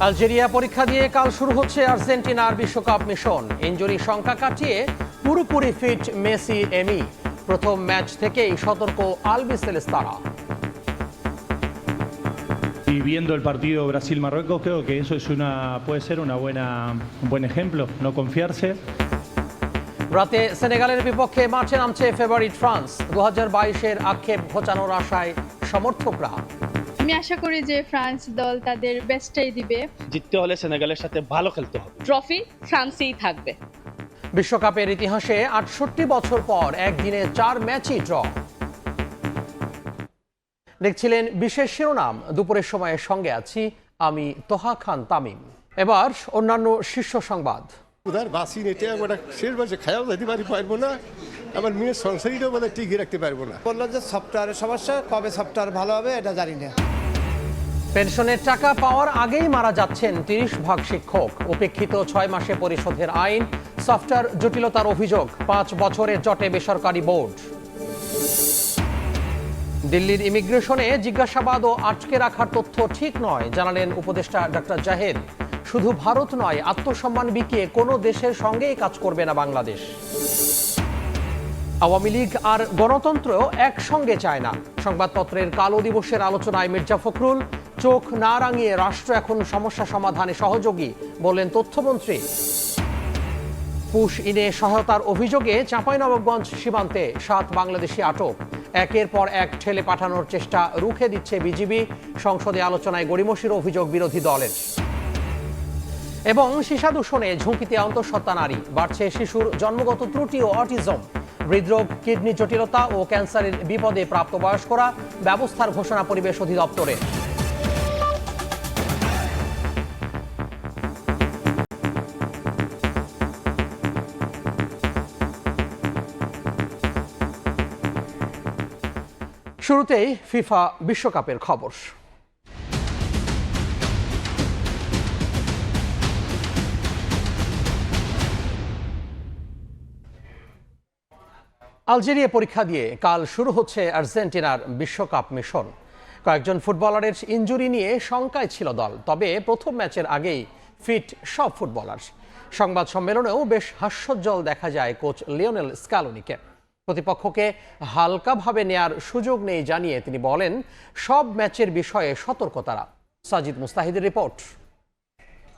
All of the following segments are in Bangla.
আলজেরিয়া পরীক্ষা দিয়ে কাল শুরু হচ্ছে আর্জেন্টিনার বিশ্বকাপ মিশন। ইনজুরি সংখ্যা কাটিয়ে পুরোপুরি ফিট মেসি এমি। প্রথম ম্যাচ থেকেই সতর্ক আলবিসেলেস্তারা। Y viendo el partido Brasil-Marruecos, creo que eso es puede ser un buen ejemplo, no confiarse. রাতে সেনেগালের বিপক্ষে মাঠে নামছে ফেভারিট ফ্রান্স। 2022-এর আক্ষেপ ঘোচানোর আশায় সমর্থকরা। আমি আশা করি যে ফ্রান্স দল তাদের বেস্টটাই দিবে। জিততে হলে সেনেগালের সাথে ভালো খেলতে হবে। ট্রফি ফ্রান্সেই থাকবে। বিশ্বকাপের ইতিহাসে 68 বছর পর একদিনে 4 ম্যাচই ড্র। দেখছিলেন বিশেষ শিরোনাম। দুপুরের সময়ে সঙ্গে আছি আমি তোহা খান তামিম। এবার অন্যান্য শীর্ষ সংবাদ। উদার বাসি নেটে ওটা শেষ বছর খায়াও যেতে পারবো না, আমার মেয়ের সংসারীটাও বোধহয় টিকিয়ে রাখতে পারবো না। বললো যে সফটওয়্যারের সমস্যা, কবে সফটওয়্যার ভালো হবে এটা জানি না। পেনশনের টাকা পাওয়ার আগেই মারা যাচ্ছেন 30% শিক্ষক। উপেক্ষিত 6 মাসে পরিশোধের আইন। সফটওয়্যার জটিলতার অভিযোগ। 5 বছরের জটে বেসরকারি বোর্ড। দিল্লির ইমিগ্রেশনে জিজ্ঞাসাবাদ ও আটকে রাখার তথ্য ঠিক নয়, জানালেন উপদেষ্টা ডক্টর জাহেদ। শুধু ভারত নয়, আত্মসম্মান বিকিয়ে কোনো দেশের সঙ্গেই কাজ করবে না বাংলাদেশ। আওয়ামী লীগ আর গণতন্ত্র একসঙ্গে চায় না। সংবাদপত্রের কালো দিবসের আলোচনায় মির্জা ফখরুল। চোখ না রাঙিয়ে রাষ্ট্র এখন সমস্যা সমাধানে সহযোগী, বললেন তথ্যমন্ত্রী। পুশ ইনে সহায়তার অভিযোগে চাঁপাইনবাবগঞ্জ সীমান্তে 7 বাংলাদেশি আটক। একের পর এক ঠেলে পাঠানোর চেষ্টা রুখে দিচ্ছে বিজিবি। সংসদে আলোচনায় গড়িমসির অভিযোগ বিরোধী দলের। এবং সীসা দূষণে ঝুঁকিতে অন্তঃসত্ত্বা নারী। বাড়ছে শিশুর জন্মগত ত্রুটি ও অটিজম। হৃদরোগ, কিডনি জটিলতা ও ক্যান্সারের বিপদে প্রাপ্তবয়স্করা। ব্যবস্থার ঘোষণা পরিবেশ অধিদপ্তরের। শুরুতেই ফিফা বিশ্বকাপের খবর। আলজেরিয়া পরীক্ষা দিয়ে কাল শুরু হচ্ছে আর্জেন্টিনার বিশ্বকাপ মিশন। কয়েকজন ফুটবলারের ইনজুরি নিয়ে শঙ্কায় ছিল দল, তবে প্রথম ম্যাচের আগেই ফিট সব ফুটবলার। সংবাদ সম্মেলনেও বেশ হাস্যোজ্জ্বল দেখা যায় কোচ লিওনেল স্ক্যালোনিকে। প্রতিপক্ষকে হালকাভাবে নেয়ার সুযোগ নেই জানিয়ে তিনি বলেন, সব ম্যাচের বিষয়ে সতর্ক তারা। সাজিদ মুস্তাহিদের রিপোর্ট।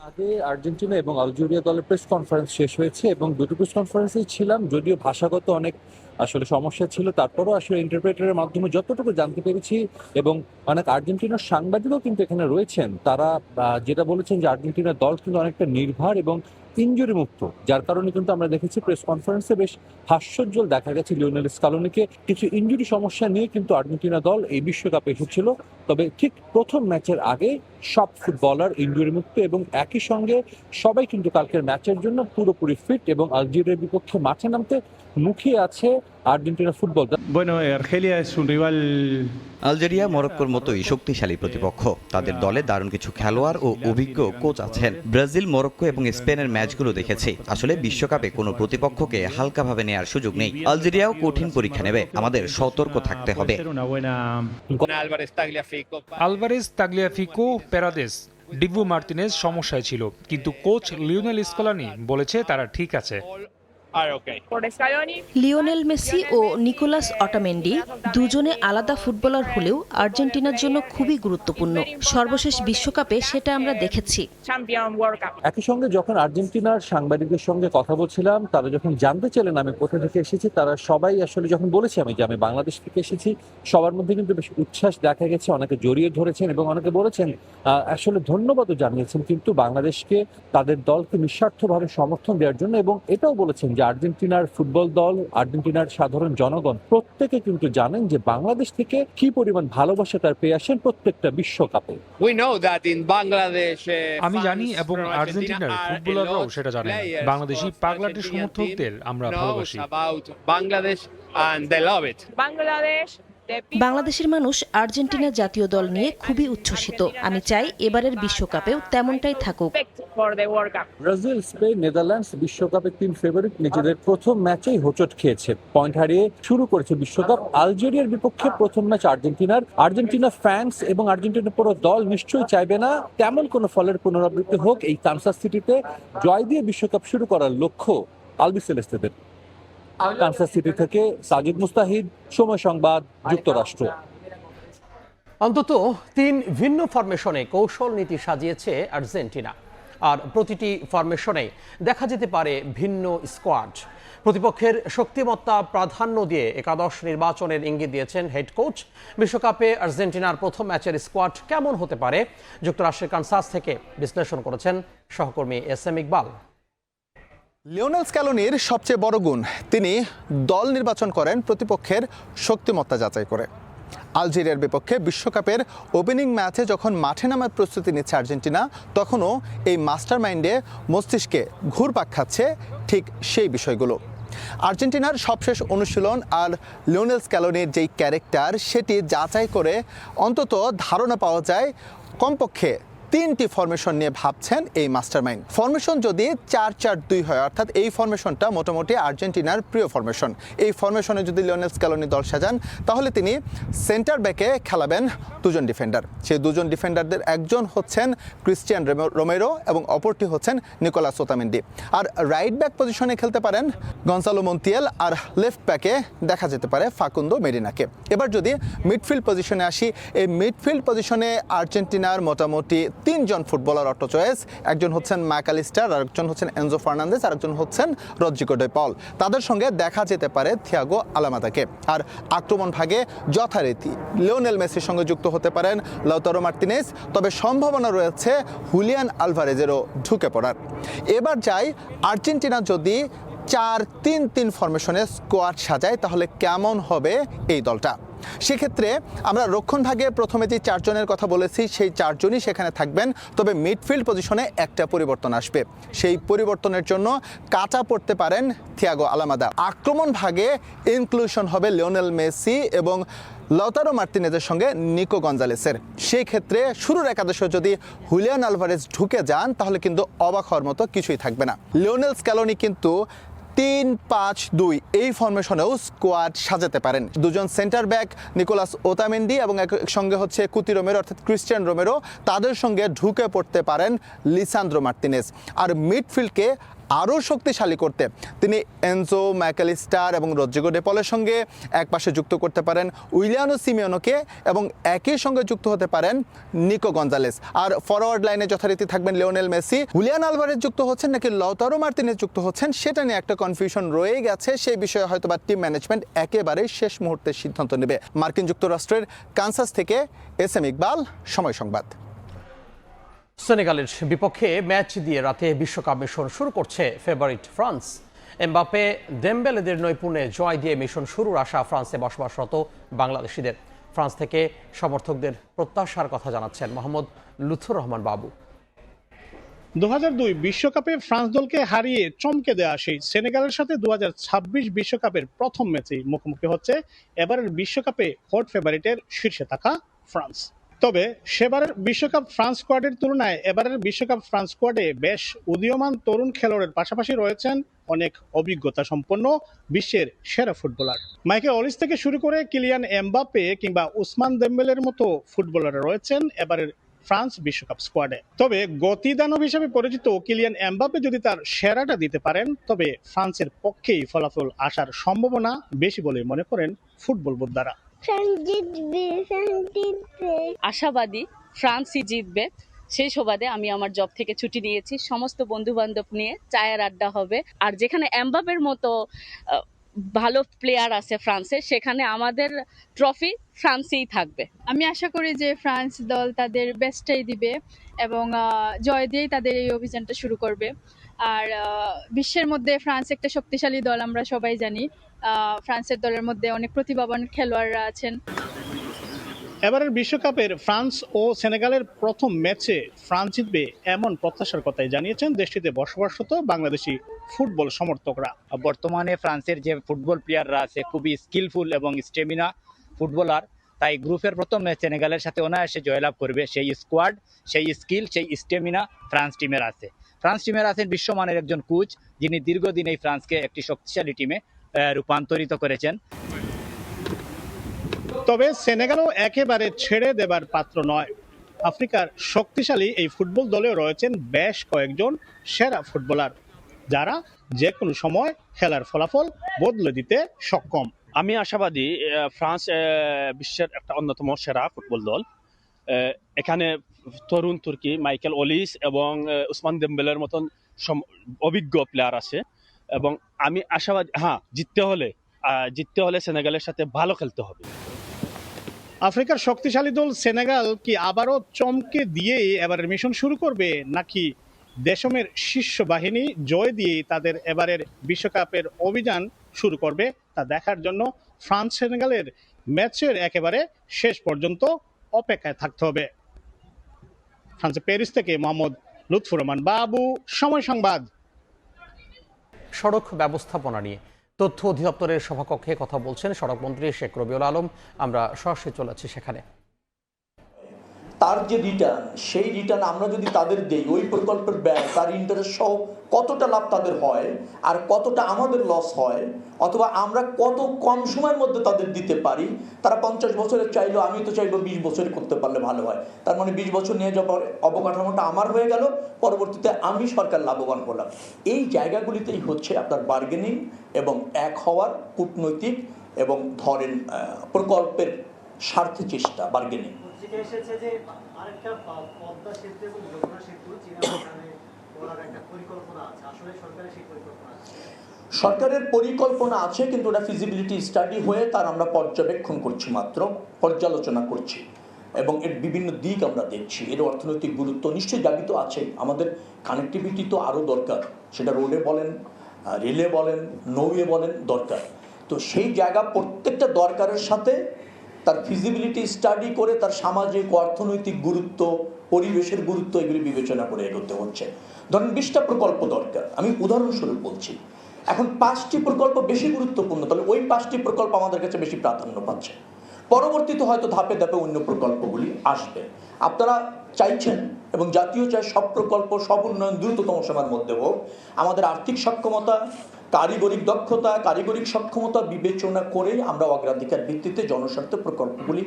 আগে আর্জেন্টিনা এবং আলজেরিয়া দলের প্রেস কনফারেন্স শেষ হয়েছে এবং দুটো প্রেস কনফারেন্সেই ছিলাম, যদিও ভাষাগত অনেক আসলে সমস্যা ছিল, তারপরও আসলে ইন্টারপ্রেটারের মাধ্যমে যতটুকু জানতে পেরেছি এবং অনেক আর্জেন্টিনার সাংবাদিকও কিন্তু এখানে রয়েছেন, তারা যেটা বলেছেন যে আর্জেন্টিনার দল কিন্তু অনেকটা নির্ভর এবং ইনজুরি মুক্ত, যার কারণে কিন্তু আমরা দেখেছি প্রেস কনফারেন্সে বেশ হাস্যোজ্জ্বল দেখা গেছে লিওনেল স্কালোনিকে। কিছু ইনজুরি সমস্যা নিয়ে কিন্তু আর্জেন্টিনা দল এই বিশ্বকাপে এসেছিল, তবে ঠিক প্রথম ম্যাচের আগে সব ফুটবলার ইনজুরি মুক্ত এবং একই সঙ্গে সবাই কিন্তু কালকের ম্যাচের জন্য পুরোপুরি ফিট এবং আলজেরিয়ার বিপক্ষে মাঠে নামতে মুখিয়ে আছে Argentina football. Argelia es un rival. Algeria মরক্কোর মতোই শক্তিশালী প্রতিপক্ষ। তাদের দলে দারুণ কিছু খেলোয়াড় ও অভিজ্ঞ কোচ আছেন। ব্রাজিল, মরক্কো এবং স্পেনের ম্যাচগুলো দেখেছি। আসলে বিশ্বকাপে কোনো প্রতিপক্ষকে হালকাভাবে নেওয়ার সুযোগ নেই। আলজেরিয়াও কঠিন পরীক্ষা নেবে, আমাদের সতর্ক থাকতে হবে। আলভারেজ, তাগলিয়াফিকো, পেরাদেস, ডিভু মার্টিনেজ সমস্যায় ছিল, কিন্তু কোচ লিওনেল স্কলানি বলেছে তারা ঠিক আছে। লিওনেল মেসি ও নিকোলাস অটামেন্ডি দুজনে আলাদা ফুটবলার হলেও আর্জেন্টিনার জন্য খুবই গুরুত্বপূর্ণ। সর্বশেষ বিশ্বকাপে সেটা আমরা দেখেছি। একই সঙ্গে যখন আর্জেন্টিনার সাংবাদিকদের সঙ্গে কথা বলছিলাম, তারা যখন জানতে চাইলেন আমি কোথা থেকে এসেছি, তারা সবাই আসলে যখন বলেছি যে আমি বাংলাদেশ থেকে এসেছি, সবার মধ্যে কিন্তু বেশ উচ্ছ্বাস দেখা গেছে। অনেকে জড়িয়ে ধরেছেন এবং অনেকে বলেছেন আসলে ধন্যবাদও জানিয়েছেন কিন্তু বাংলাদেশকে, তাদের দলকে নিঃস্বার্থভাবে সমর্থন দেওয়ার জন্য, এবং এটাও বলেছেন যে আর্জেন্টিনার ফুটবল দল, আর্জেন্টিনার সাধারণ জনগণ প্রত্যেকে কিন্তু জানেন যে বাংলাদেশ থেকে কি পরিমাণ ভালোবাসা তার পেয়ে আসেন প্রত্যেকটা বিশ্বকাপে। আমি জানি এবং আর্জেন্টিনার ফুটবলাররাও সেটা জানেন, বাংলাদেশি পাগলাটে সমর্থকদের আমরা ভালোবাসি। বাংলাদেশ বাংলাদেশের মানুষ আর্জেন্টিনা জাতীয় দল নিয়ে খুবই উচ্ছ্বসিত। আমি চাই এবারের বিশ্বকাপেও তেমনটাই থাকুক। ব্রাজিল, স্পেন, নেদারল্যান্ডস বিশ্বকাপের 3 ফেভারিট নিজেদের প্রথম ম্যাচেই হোঁচট খেয়েছে। পয়েন্ট হারিয়ে শুরু করেছে বিশ্বকাপ। আলজেরিয়ার বিপক্ষে প্রথম ম্যাচ আর্জেন্টিনা ফ্যান্স এবং আর্জেন্টিনার পুরো দল নিশ্চয়ই চাইবে না তেমন কোনো ফলের পুনরাবৃত্তি হোক। এই কানসাস সিটিতে জয় দিয়ে বিশ্বকাপ শুরু করার লক্ষ্য আলবিসেলেস্তেদের। কানসাস সিটি থেকে সাজিদ মুস্তাহিদ, সময় সংবাদ, যুক্তরাষ্ট্র। অন্তত 3 ভিন্ন ফরমেশনে কৌশল নীতি সাজিয়েছে আর্জেন্টিনা, আর প্রতিটি ফরমেশনে দেখা যেতে পারে ভিন্ন স্কোয়াড। প্রতিপক্ষের শক্তিমত্তা প্রাধান্য দিয়ে একাদশ নির্বাচনের ইঙ্গিত দিয়েছেন হেড কোচ। বিশ্বকাপে আর্জেন্টিনার প্রথম ম্যাচের স্কোয়াড কেমন হতে পারে যুক্তরাষ্ট্রের কানসাস থেকে বিশ্লেষণ করেছেন সহকর্মী SM ইকবাল। লিওনেল স্ক্যালোনির সবচেয়ে বড় গুণ, তিনি দল নির্বাচন করেন প্রতিপক্ষের শক্তিমত্তা যাচাই করে। আলজেরিয়ার বিপক্ষে বিশ্বকাপের ওপেনিং ম্যাচে যখন মাঠে নামার প্রস্তুতি নিচ্ছে আর্জেন্টিনা, তখনও এই মাস্টার মাইন্ডে মস্তিষ্কে ঘুরপাক খাচ্ছে ঠিক সেই বিষয়গুলো। আর্জেন্টিনার সবশেষ অনুশীলন আর লিওনেল স্ক্যালোনির যেই ক্যারেক্টার, সেটি যাচাই করে অন্তত ধারণা পাওয়া যায় কমপক্ষে 3টি ফরমেশন নিয়ে ভাবছেন এই মাস্টারমাইন্ড। ফরমেশন যদি 4-4-2 হয়, অর্থাৎ এই ফরমেশনটা মোটামুটি আর্জেন্টিনার প্রিয় ফরমেশন। এই ফরমেশনে যদি লিওনেল স্ক্যালোনি দল সাজান, তাহলে তিনি সেন্টার ব্যাকে খেলাবেন 2জন ডিফেন্ডার। সেই 2জন ডিফেন্ডারদের একজন হচ্ছেন ক্রিস্টিয়ান রোমেরো এবং অপরটি হচ্ছেন নিকোলাস ওতামেন্ডি। আর রাইট ব্যাক পজিশনে খেলতে পারেন গনসালো মন্তিয়াল, আর লেফট ব্যাকে দেখা যেতে পারে ফাকুন্দো মেডিনাকে। এবার যদি মিডফিল্ড পজিশনে আসি, এই মিডফিল্ড পজিশনে আর্জেন্টিনার মোটামুটি 3জন ফুটবলার অটো চয়েস। একজন হচ্ছেন ম্যাকালিস্টার, আরেকজন হচ্ছেন এনজো ফার্নান্দেজ, আরেকজন হচ্ছেন রদ্রিগো ডে পল। তাদের সঙ্গে দেখা যেতে পারে থিয়াগো আলামাদাকে। আর আক্রমণ ভাগে যথারীতি লিওনেল মেসির সঙ্গে যুক্ত হতে পারেন লাউতারো মার্তিনেজ, তবে সম্ভাবনা রয়েছে হুলিয়ান আলভারেজেরও ঢুকে পড়ার। এবার যাই, আর্জেন্টিনা যদি 4-3-3 ফরমেশনে স্কোয়াড সাজায়, তাহলে কেমন হবে এই দলটা? সেক্ষেত্রে আমরা রক্ষণ ভাগে প্রথমে যে 4 জনের কথা বলেছি, সেই 4 জনই সেখানে থাকবেন। তবে মিডফিল্ড পজিশনে একটা পরিবর্তন আসবে। সেই পরিবর্তনের জন্য কাটা পড়তে পারেন থিয়াগো আলামাদা। আক্রমণ ভাগে ইনক্লুশন হবে লিওনেল মেসি এবং লাউতারো মার্তিনেজের সঙ্গে নিকো গঞ্জালেসের। সেই ক্ষেত্রে শুরুর একাদশে যদি হুলিয়ান আলভারেজ ঢুকে যান, তাহলে কিন্তু অবাক হওয়ার মতো কিছুই থাকবে না। লিওনেল স্ক্যালোনি কিন্তু 3-5-2 এই ফরমেশনেও স্কোয়াড সাজাতে পারেন। 2জন সেন্টার ব্যাক নিকোলাস ওতামেন্ডি এবং একসঙ্গে হচ্ছে কুতি রোমেরো অর্থাৎ ক্রিস্টিয়ান রোমেরো, তাদের সঙ্গে ঢুকে পড়তে পারেন লিসান্দ্রো মার্তিনেজ। আর মিডফিল্ডকে আরও শক্তিশালী করতে তিনি এনজো ম্যাকালিস্টার এবং রদ্রিগো ডে পলের সঙ্গে একপাশে যুক্ত করতে পারেন উইলিয়ানো সিমিওনোকে, এবং একই সঙ্গে যুক্ত হতে পারেন নিকো গঞ্জালেস। আর ফরওয়ার্ড লাইনে যথারীতি থাকবেন লিওনেল মেসি। হুলিয়ান আলভারেজ যুক্ত হচ্ছেন নাকি লাউতারো মার্তিনেজ যুক্ত হচ্ছেন, সেটা নিয়ে একটা কনফিউশন রয়ে গেছে। সেই বিষয়ে হয়তো বা টিম ম্যানেজমেন্ট একেবারে শেষ মুহূর্তে সিদ্ধান্ত নেবে। মার্কিন যুক্তরাষ্ট্রের কানসাস থেকে SM ইকবাল, সময় সংবাদ। সেনেগালের বিপক্ষে ম্যাচ দিয়ে রাতে বিশ্বকাপ মিশন শুরু করছে ফেভারিট ফ্রান্স। এমবাপ্পে, দেমবেলেদের নৈপুণ্যে জয় দিয়ে মিশন শুরুর আশা ফ্রান্সে বসবাসরত বাংলাদেশিদের। ফ্রান্স থেকে সমর্থকদের প্রত্যাশার কথা জানাচ্ছেন মোহাম্মদ লুৎফুর রহমান বাবু। 2002 বিশ্বকাপে ফ্রান্স দলকে হারিয়ে চমকে দেওয়া সেই সেনেগালের সাথে 2026 বিশ্বকাপের প্রথম ম্যাচেই মুখোমুখি হচ্ছে এবারের বিশ্বকাপে হট ফেভারিটের শীর্ষে থাকা ফ্রান্স। তবে সেবারের বিশ্বকাপ ফ্রান্স স্কোয়াডের তুলনায় এবারের বিশ্বকাপ ফ্রান্স স্কোয়াডে বেশ উদীয়মান তরুণ খেলোয়াড়ের পাশাপাশি রয়েছেন অনেক অভিজ্ঞতা সম্পন্ন বিশ্বের সেরা ফুটবলার। মাইকেল অলিস থেকে শুরু করে কিলিয়ান এমবাপ্পে কিংবা উসমান দেম্বেলের মতো ফুটবলাররা রয়েছেন এবারের ফ্রান্স বিশ্বকাপ স্কোয়াডে। তবে গতিদানব হিসেবে পরিচিত কিলিয়ান এমবাপ্পে যদি তার সেরাটা দিতে পারেন, তবে ফ্রান্সের পক্ষেই ফলাফল আসার সম্ভাবনা বেশি বলে মনে করেন ফুটবল বোদ্ধারা। আশাবাদী ফ্রান্সই জিতবে। সেই সুবাদে আমি আমার জব থেকে ছুটি নিয়েছি, সমস্ত বন্ধু বান্ধব নিয়ে চায়ের আড্ডা হবে। আর যেখানে এমবাপ্পের মতো ভালো প্লেয়ার আছে ফ্রান্সে, সেখানে আমাদের ট্রফি ফ্রান্সেই থাকবে। আমি আশা করি যে ফ্রান্স দল তাদের বেস্টটাই দিবে এবং জয় দিয়েই তাদের এই অভিযানটা শুরু করবে। আর বিশ্বের মধ্যে ফ্রান্স একটা শক্তিশালী দল, আমরা সবাই জানি। ফ্রান্সের দলের মধ্যে অনেক প্রতিভাবান খেলোয়াড়রা আছেন। এবারের বিশ্বকাপের ফ্রান্স ও সেনেগালের প্রথম ম্যাচে ফ্রান্স জিতবে এমন প্রত্যাশার কথাই জানিয়েছেন দেশটিতে বসবাসরত বাংলাদেশি ফুটবল সমর্থকরা। বর্তমানে ফ্রান্সের যে ফুটবল প্লেয়াররা আছে খুবই স্কিলফুল এবং স্টেমিনা ফুটবলার, তাই গ্রুপের প্রথম ম্যাচ সেনেগালের সাথে অনায়াসে জয়লাভ করবে। সেই স্কোয়াড, সেই স্কিল, সেই স্টেমিনা ফ্রান্স টিমের আছে। ফ্রান্স টিমের আছেন বিশ্বমানের একজন কোচ, যিনি দীর্ঘদিন এই ফ্রান্সকে একটি শক্তিশালী টিমে রূপান্তরিত করেছেন। তবে সেনেগালও একেবারে ছেড়ে দেবার পাত্র নয়। আফ্রিকার শক্তিশালী এই ফুটবল দলেও রয়েছেন বেশ কয়েকজন সেরা ফুটবলার, যারা যে কোনো সময় খেলার ফলাফল বদলে দিতে সক্ষম। আমি আশাবাদী ফ্রান্স বিশ্বের একটা অন্যতম সেরা ফুটবল দল। এখানে তরুণ তুর্কি মাইকেল ওলিস এবং উসমান দেমবেলের মতন অভিজ্ঞ প্লেয়ার আছে এবং আমি আশাবাদী, জিততে হলে সেনেগালের সাথে ভালো খেলতে হবে। আফ্রিকার শক্তিশালী দল সেনেগাল কি আবারও চমকে দিয়ে এবারের মিশন শুরু করবে, নাকি দেশমের শীর্ষ বাহিনী জয় দিয়ে তাদের এবারের বিশ্বকাপের অভিযান শুরু করবে, তা দেখার জন্য ফ্রান্স সেনেগালের ম্যাচের একেবারে শেষ পর্যন্ত অপেক্ষায় থাকতে হবে। ফ্রান্সের প্যারিস থেকে মোহাম্মদ লুৎফুর রহমান বাবু, সময় সংবাদ। সড়ক ব্যবস্থাপনা নিয়ে তথ্য অধিদপ্তরের সভাকক্ষে কথা বলছেন সড়কমন্ত্রী শেখ রবিউল আলম। আমরা সরাসরি চলে যাচ্ছি সেখানে। তার যে রিটার্ন, সেই রিটার্ন আমরা যদি তাদের দেই, ওই প্রকল্পের ব্যয়, তার ইন্টারেস্ট সহ কতটা লাভ তাদের হয় আর কতটা আমাদের লস হয়, অথবা আমরা কত কম সময়ের মধ্যে তাদের দিতে পারি। তারা 50 বছরের চাইলো, আমি তো চাইবো 20 বছরে করতে পারলে ভালো হয়। তার মানে 20 বছর নিয়ে যাওয়ার অবকাঠামোটা আমার হয়ে গেল, পরবর্তীতে আমি সরকার লাভবান হলাম। এই জায়গাগুলিতেই হচ্ছে আপনার বার্গেনিং এবং এক হওয়ার কূটনৈতিক এবং ধরেন প্রকল্পের স্বার্থে চেষ্টা। বার্গেনিং এসেছে যে আরেকটা পদ্মা সেতু এবং যমুনা সেতু করার একটা পরিকল্পনা আছে, আসলে সরকারের সেই পরিকল্পনা আছে? সরকারের পরিকল্পনা আছে, কিন্তু ওটা ফিজিবিলিটি স্টাডি হয়ে তার আমরা পর্যবেক্ষণ করছি, মাত্র পর্যালোচনা করছি এবং এর বিভিন্ন দিক আমরা দেখছি। এর অর্থনৈতিক গুরুত্ব নিশ্চয়ই জাবিত আছে। আমাদের কানেক্টিভিটি তো আরও দরকার, সেটা রোডে বলেন, রেলে বলেন, নৌয়ে বলেন, দরকার। তো সেই জায়গা প্রত্যেকটা দরকারের সাথে তার ফিজিবিলিটি স্টাডি করে তার সামাজিক অর্থনৈতিক গুরুত্ব, পরিবেশের গুরুত্ব, এগুলি বিবেচনা করে এগোতে হচ্ছে। ধরেন 20টা প্রকল্প দরকার, আমি উদাহরণস্বরূপ বলছি। এখন 5টি প্রকল্প বেশি গুরুত্বপূর্ণ, তাহলে ওই 5টি প্রকল্প আমাদের কাছে বেশি প্রাধান্য পাচ্ছে। পরবর্তীতে হয়তো ধাপে ধাপে অন্য প্রকল্পগুলি আসবে। আপনারা চাইছেন এবং জাতীয় চায় সব প্রকল্প, সব উন্নয়ন দ্রুততম সময়ের মধ্যে হোক। আমাদের আর্থিক সক্ষমতা, কারিগরিক দক্ষতা, কারিগরিক সক্ষমতা বিবেচনা করেই আমরা অগ্রাধিকার ভিত্তিতে জনস্বার্থ প্রকল্পগুলি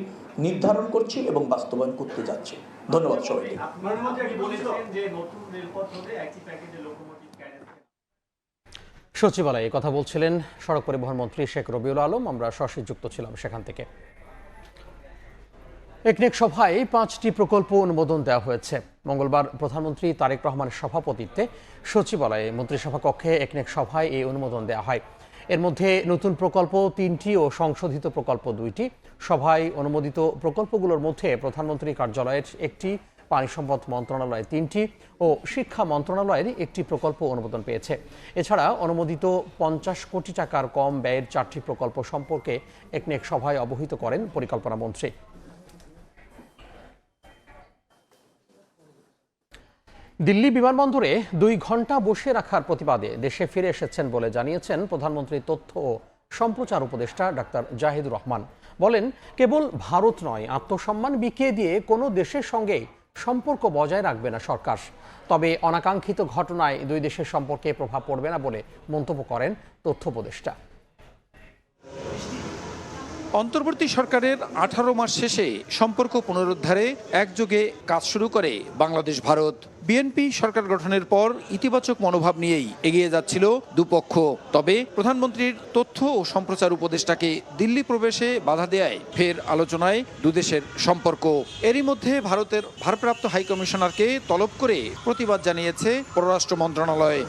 নির্ধারণ করছি এবং বাস্তবায়ন করতে যাচ্ছি। ধন্যবাদ সবাইকে। সচিবালয়ে কথা বলছিলেন সড়ক পরিবহন মন্ত্রী শেখ রবিউল আলম। আমরা সরাসরি যুক্ত ছিলাম সেখান থেকে। একনেক সভায় 5টি প্রকল্প অনুমোদন দেওয়া হয়েছে। মঙ্গলবার প্রধানমন্ত্রী তারেক রহমানের সভাপতিত্বে সচিবালয়ে মন্ত্রিসভা কক্ষে একনেক সভায় এই অনুমোদন দেওয়া হয়। এর মধ্যে নতুন প্রকল্প 3টি ও সংশোধিত প্রকল্প 2টি। সভায় অনুমোদিত প্রকল্পগুলোর মধ্যে প্রধানমন্ত্রী কার্যালয়ের 1টি, পানি সম্পদ মন্ত্রণালয়ের 3টি ও শিক্ষা মন্ত্রণালয়ের 1টি প্রকল্প অনুমোদন পেয়েছে। এছাড়া অনুমোদিত 50 কোটি টাকার কম ব্যয়ের 4টি প্রকল্প সম্পর্কে একনেক সভায় অবহিত করেন পরিকল্পনা মন্ত্রী। দিল্লি বিমানবন্দরে 2 ঘন্টা বসে রাখার প্রতিবাদে দেশে ফিরে এসেছেন বলে জানিয়েছেন প্রধানমন্ত্রীর তথ্য ও সম্প্রচার উপদেষ্টা ডাক্তার জাহিদুর রহমান। বলেন, কেবল ভারত নয়, আত্মসম্মান বিকিয়ে দিয়ে কোনো দেশের সঙ্গে সম্পর্ক বজায় রাখবে না সরকার। তবে অনাকাঙ্ক্ষিত ঘটনায় 2 দেশের সম্পর্কে প্রভাব পড়বে না বলে মন্তব্য করেন তথ্য উপদেষ্টা। অন্তর্বর্তী সরকারের 18 মাস শেষে সম্পর্ক পুনরুদ্ধারে একযোগে কাজ শুরু করে বাংলাদেশ ভারত। বিএনপি সরকার গঠনের পর ইতিবাচক মনোভাব নিয়েই এগিয়ে যাচ্ছিল দুপক্ষ। তবে প্রধানমন্ত্রীর তথ্য ও সম্প্রচার উপদেষ্টাকে দিল্লি প্রবেশে বাধা দেয় ফের আলোচনায় দুদেশের সম্পর্ক। এরই মধ্যে ভারতের ভারপ্রাপ্ত হাইকমিশনারকে তলব করে প্রতিবাদ জানিয়েছে পররাষ্ট্র মন্ত্রণালয়।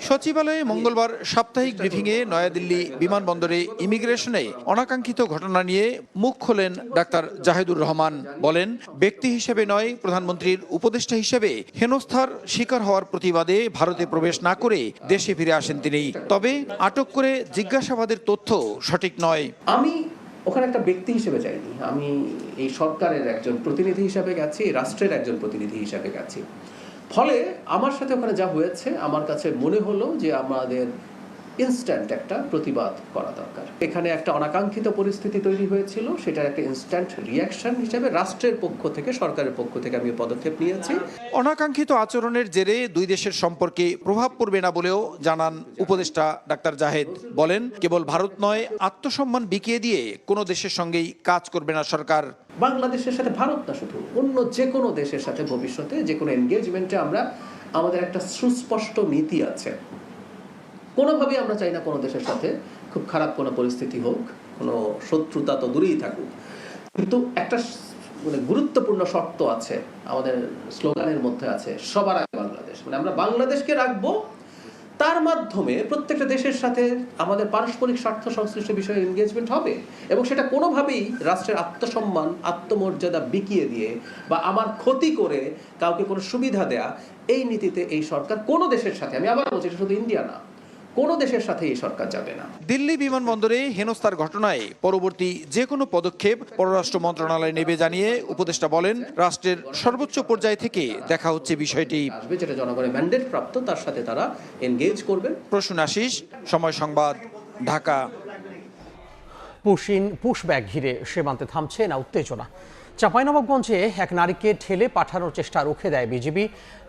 সচিবালয়ে মঙ্গলবার সাপ্তাহিক ব্রিফিংয়ে নয়াদিল্লি বিমানবন্দরে ইমিগ্রেশনে অনাকাঙ্ক্ষিত ঘটনা নিয়ে মুখ খোলেন ডাক্তার জাহিদুর রহমান। বলেন, ব্যক্তি হিসেবে নয়, প্রধানমন্ত্রীর উপদেষ্টা হিসেবে হেনস্থার শিকার হওয়ার প্রতিবাদে ভারতে প্রবেশ না করে দেশে ফিরে আসেন তিনি। তবে আটক করে জিজ্ঞাসাবাদের তথ্য সঠিক নয়। আমি ওখানে একটা ব্যক্তি হিসেবে যাইনি, আমি এই সরকারের একজন প্রতিনিধি হিসাবে গেছি, রাষ্ট্রের একজন প্রতিনিধি হিসাবে গেছি। ফলে আমার সাথে ওখানে যা হয়েছে, আমার কাছে মনে হলো যে আমাদের ইনস্ট্যান্ট একটা প্রতিবাদ করা দরকার। এখানে একটা অনাকাঙ্ক্ষিত পরিস্থিতি তৈরি হয়েছিল, সেটার একটা ইনস্ট্যান্ট রিয়াকশন হিসেবে রাষ্ট্রের পক্ষ থেকে, সরকারের পক্ষ থেকে আমি পদক্ষেপ নিয়েছি। অনাকাঙ্ক্ষিত আচরণের জেরে দুই দেশের সম্পর্কে প্রভাব পড়বে না বলেও জানান উপদেষ্টা ডাক্তার জাহেদ। বলেন, কেবল ভারত নয়, আত্মসম্মান বিকিয়ে দিয়ে কোনো দেশের সঙ্গেই কাজ করবে না সরকার। বাংলাদেশের সাথে ভারত না, শুধু অন্য যে কোনো দেশের সাথে ভবিষ্যতে যে কোনো এনগেজমেন্টে আমাদের একটা সুস্পষ্ট নীতি আছে। কোনোভাবেই আমরা চাই না কোনো দেশের সাথে খুব খারাপ কোনো পরিস্থিতি হোক, কোনো শত্রুতা তো দূরেই থাকুক, কিন্তু একটা গুরুত্বপূর্ণ শর্ত আছে, আমাদের স্লোগানের মধ্যে আছে, সবার আগে বাংলাদেশ। আমরা বাংলাদেশকে রাখবো, তার মাধ্যমে প্রত্যেকটা দেশের সাথে আমাদের পারস্পরিক স্বার্থ সংশ্লিষ্ট বিষয়ে এনগেজমেন্ট হবে, এবং সেটা কোনোভাবেই রাষ্ট্রের আত্মসম্মান, আত্মমর্যাদা বিকিয়ে দিয়ে বা আমার ক্ষতি করে কাউকে কোনো সুবিধা দেয়া, এই নীতিতে এই সরকার কোনো দেশের সাথে, আমি আবার বলছি, এটা শুধু ইন্ডিয়া না, কোনো দেশের সাথে এই সরকার যাবে না। দিল্লি বিমানবন্দরে হেনস্থার ঘটনায় পরবর্তী যে কোনো পদক্ষেপ পররাষ্ট্র মন্ত্রণালয় নেবে জানিয়ে উপদেষ্টা বলেন, রাষ্ট্রের সর্বোচ্চ পর্যায় থেকে দেখা হচ্ছে বিষয়টি। আসবে যেটা জনগণের ম্যান্ডেট প্রাপ্ত, তার সাথে তারা এনগেজ করবেন। প্রসূন আশিস, সময় সংবাদ, ঢাকা। পুশব্যাগ ঘিরে সীমান্তে থামছে না উত্তেজনা। চাঁপাইনবাবগঞ্জে এক নারীকে ঠেলে পাঠানোর চেষ্টা রুখে দেয় বিজিবি,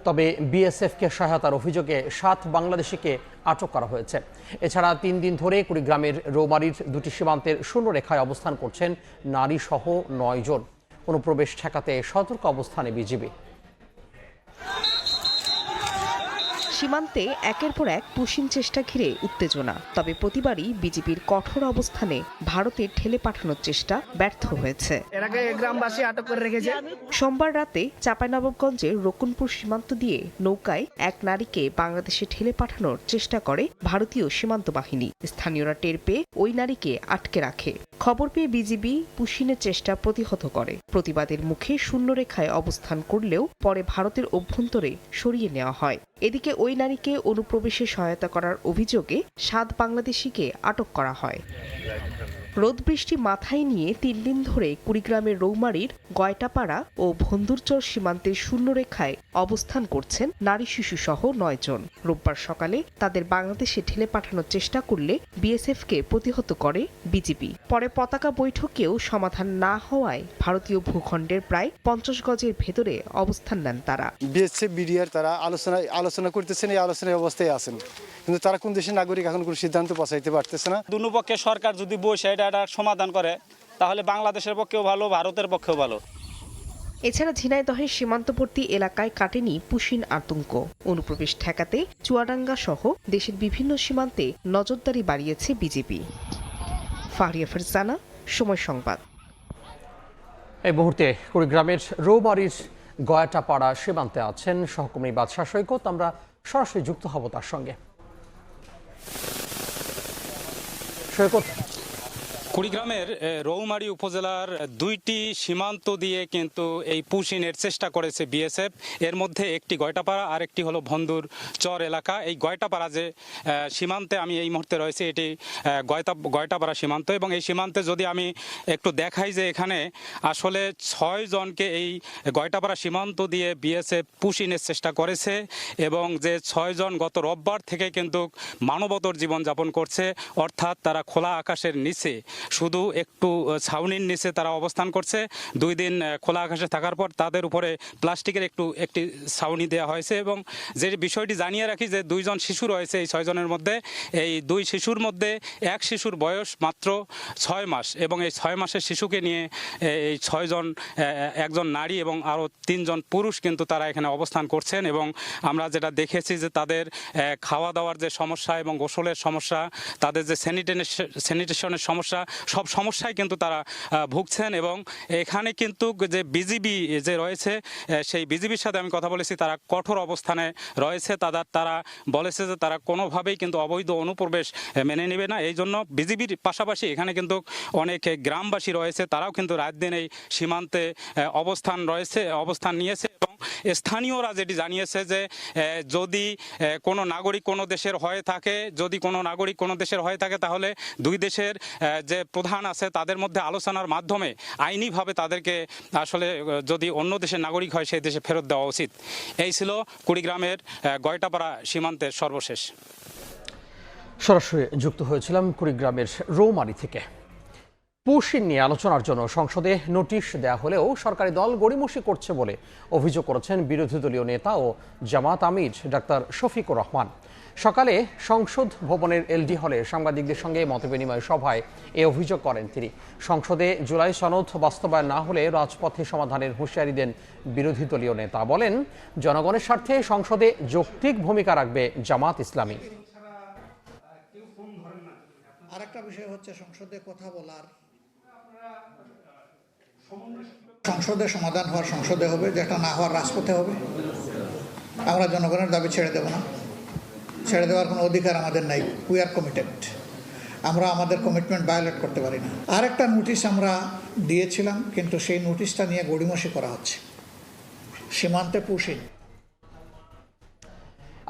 তবে বিএসএফকে সহায়তার অভিযোগে 7 বাংলাদেশিকে আটক করা হয়েছে। এছাড়া 3 দিন ধরে কুড়িগ্রামের রৌমারীর 2টি সীমান্তের শূন্যরেখায় অবস্থান করছেন নারী সহ 9 জন। অনুপ্রবেশ ঠেকাতে সতর্ক অবস্থানে বিজিবি। সীমান্তে একের পর এক পুশিং চেষ্টা ঘিরে উত্তেজনা, তবে প্রতিবারই বিজেপির কঠোর অবস্থানে ভারতে ঠেলে পাঠানোর চেষ্টা ব্যর্থ হয়েছে। এর আগে গ্রামবাসী আটক করে রেখেছে। সোমবার রাতে চাঁপাইনবাবগঞ্জের রকুনপুর সীমান্ত দিয়ে নৌকায় এক নারীকে বাংলাদেশে ঠেলে পাঠানোর চেষ্টা করে ভারতীয় সীমান্ত বাহিনী। স্থানীয়রা টের পেয়ে ওই নারীকে আটকে রাখে। খবর পেয়ে বিজিবি পুশিনের চেষ্টা প্রতিহত করে। প্রতিবাদের মুখে শূন্যরেখায় অবস্থান করলেও পরে ভারতের অভ্যন্তরে সরিয়ে নেওয়া হয়। এদিকে ওই নারীকে অনুপ্রবেশে সহায়তা করার অভিযোগে 7 বাংলাদেশিকে আটক করা হয়। রোদ বৃষ্টি মাথায় নিয়ে 3 দিন ধরে কুড়িগ্রামের রৌমারীর গয়টাপাড়া ও ভন্দুরচর সীমান্তের শূন্যরেখায় অবস্থান করছেন নারী শিশু সহ 9 জন। রোববার সকালে তাদের বাংলাদেশে ঠেলে পাঠানোর চেষ্টা করলে বিএসএফকে প্রতিহত করে বিজিবি। পরে পতাকা বৈঠকেও সমাধান না হওয়ায় ভারতীয় ভূখণ্ডের প্রায় 50 গজের ভেতরে অবস্থান নেন তারা। বিএসএফ বিডিআর তারা আলোচনা করতেছেন, এই আলোচনার অবস্থায় আছেন, কিন্তু তারা কোন দেশের নাগরিক এখন কোনো সিদ্ধান্ত পৌঁছাইতে পারতেছে না। দুনো পক্ষে সরকার যদি বসে এটা সমাধান করে, তাহলে বাংলাদেশের পক্ষেও ভালো, ভারতের পক্ষেও ভালো। এছাড়া ঝিনাইদহের সীমান্তবর্তী এলাকায় কাটেনি পুশিন আতঙ্ক। অনুপ্রবেশ ঠেকাতে চুয়াডাঙ্গা সহ দেশের বিভিন্ন সীমান্তে নজরদারি বাড়িয়েছে বিজেপি। ফারিয়া ফারজানা, সময় সংবাদ। এই মুহূর্তে কুড়িগ্রামের রৌমারীর গয়াটাপাড়া সীমান্তে আছেন সহকর্মী বাদশা সৈকত। আমরা সরাসরি যুক্ত হব তার সঙ্গে। সৈকত, কুড়িগ্রামের রৌমারী উপজেলার 2টি সীমান্ত দিয়ে কিন্তু এই পুশিনের চেষ্টা করেছে বিএসএফ। এর মধ্যে একটি গয়টাপাড়া আর একটি হলো ভন্দুর চর এলাকা। এই গয়টাপাড়া যে সীমান্তে আমি এই মুহূর্তে রয়েছে, এটি গয়টাপাড়া সীমান্ত, এবং এই সীমান্তে যদি আমি একটু দেখাই যে এখানে আসলে 6 জনকে এই গয়টাপাড়া সীমান্ত দিয়ে বিএসএফ পুশিনের চেষ্টা করেছে, এবং যে 6 জন গত রোববার থেকে কিন্তু মানবতর জীবনযাপন করছে, অর্থাৎ তারা খোলা আকাশের নিচে, শুধু একটু ছাউনির নিচে তারা অবস্থান করছে। 2 দিন খোলা আকাশে থাকার পর তাদের উপরে প্লাস্টিকের একটি ছাউনি দেওয়া হয়েছে। এবং যে বিষয়টি জানিয়ে রাখি যে 2 জন শিশু রয়েছে এই 6 জনের মধ্যে। এই 2 শিশুর মধ্যে এক শিশুর বয়স মাত্র 6 মাস, এবং এই 6 মাসের শিশুকে নিয়ে এই 6 জন, একজন নারী এবং আরও 3 জন পুরুষ কিন্তু তারা এখানে অবস্থান করছেন। এবং আমরা যেটা দেখেছি যে তাদের খাওয়া দাওয়ার যে সমস্যা এবং গোসলের সমস্যা, তাদের যে স্যানিটেশনের সমস্যা, সব সমস্যায় কিন্তু তারা ভুগছেন। এবং এখানে কিন্তু যে বিজিবি যে রয়েছে, সেই বিজিবির সাথে আমি কথা বলেছি, তারা কঠোর অবস্থানে রয়েছে। তারা বলেছে যে তারা কোনোভাবেই কিন্তু অবৈধ অনুপ্রবেশ মেনে নেবে না। এই জন্য বিজিবির পাশাপাশি এখানে কিন্তু অনেক গ্রামবাসী রয়েছে, তারাও কিন্তু রাত দিন এই সীমান্তে অবস্থান নিয়েছে। এবং স্থানীয়রা যেটি জানিয়েছে যে যদি কোনো নাগরিক কোনো দেশের হয়ে থাকে, তাহলে 2 দেশের যে প্রধান আছে তাদের মধ্যে আলোচনার মাধ্যমে আইনিভাবে তাদেরকে আসলে যদি অন্য দেশের নাগরিক হয় সেই দেশে ফেরত দেওয়া উচিত। এই ছিল কুড়িগ্রামের গয়টাপাড়া সীমান্তের সর্বশেষ। সরাসরি যুক্ত হয়েছিলাম কুড়িগ্রামের রৌমারী থেকে। পুশিন নিয়ে আলোচনার জন্য সংসদে নোটিশ দেয়া হলেও সরকারি দল গড়িমসি করছে বলে অভিযোগ করেছেন বিরোধী দলীয় নেতা ও জামাত আমির ডাক্তার শফিকুর রহমান। সকালে সংসদ ভবনের এলডি হলে সাংবাদিকদের সঙ্গে মতবিনিময় সভায় এ অভিযোগ করেন তিনি। সংসদে জুলাই সনদ বাস্তবায়ন না হলে রাজপথে সমাধানের হুঁশিয়ারি দেন বিরোধী দলীয় নেতা। বলেন, জনগণের স্বার্থে সংসদে যৌক্তিক ভূমিকা রাখবে জামাত ইসলামী। আরেকটা বিষয় হচ্ছে সংসদে কথা বলার, সংসদে সমাধান হওয়ার সংসদে হবে, যেটা না হওয়ার রাজপথে হবে। আমরা জনগণের দাবি ছেড়ে দেব না, ছেড়ে দেওয়ার কোনো অধিকার আমাদের নাই। উই আর কমিটেড, আমরা আমাদের কমিটমেন্ট ভায়োলেট করতে পারি না। আরেকটা নোটিশ আমরা দিয়েছিলাম, কিন্তু সেই নোটিশটা নিয়ে গড়িমসি করা হচ্ছে, সীমান্তে পুশিন।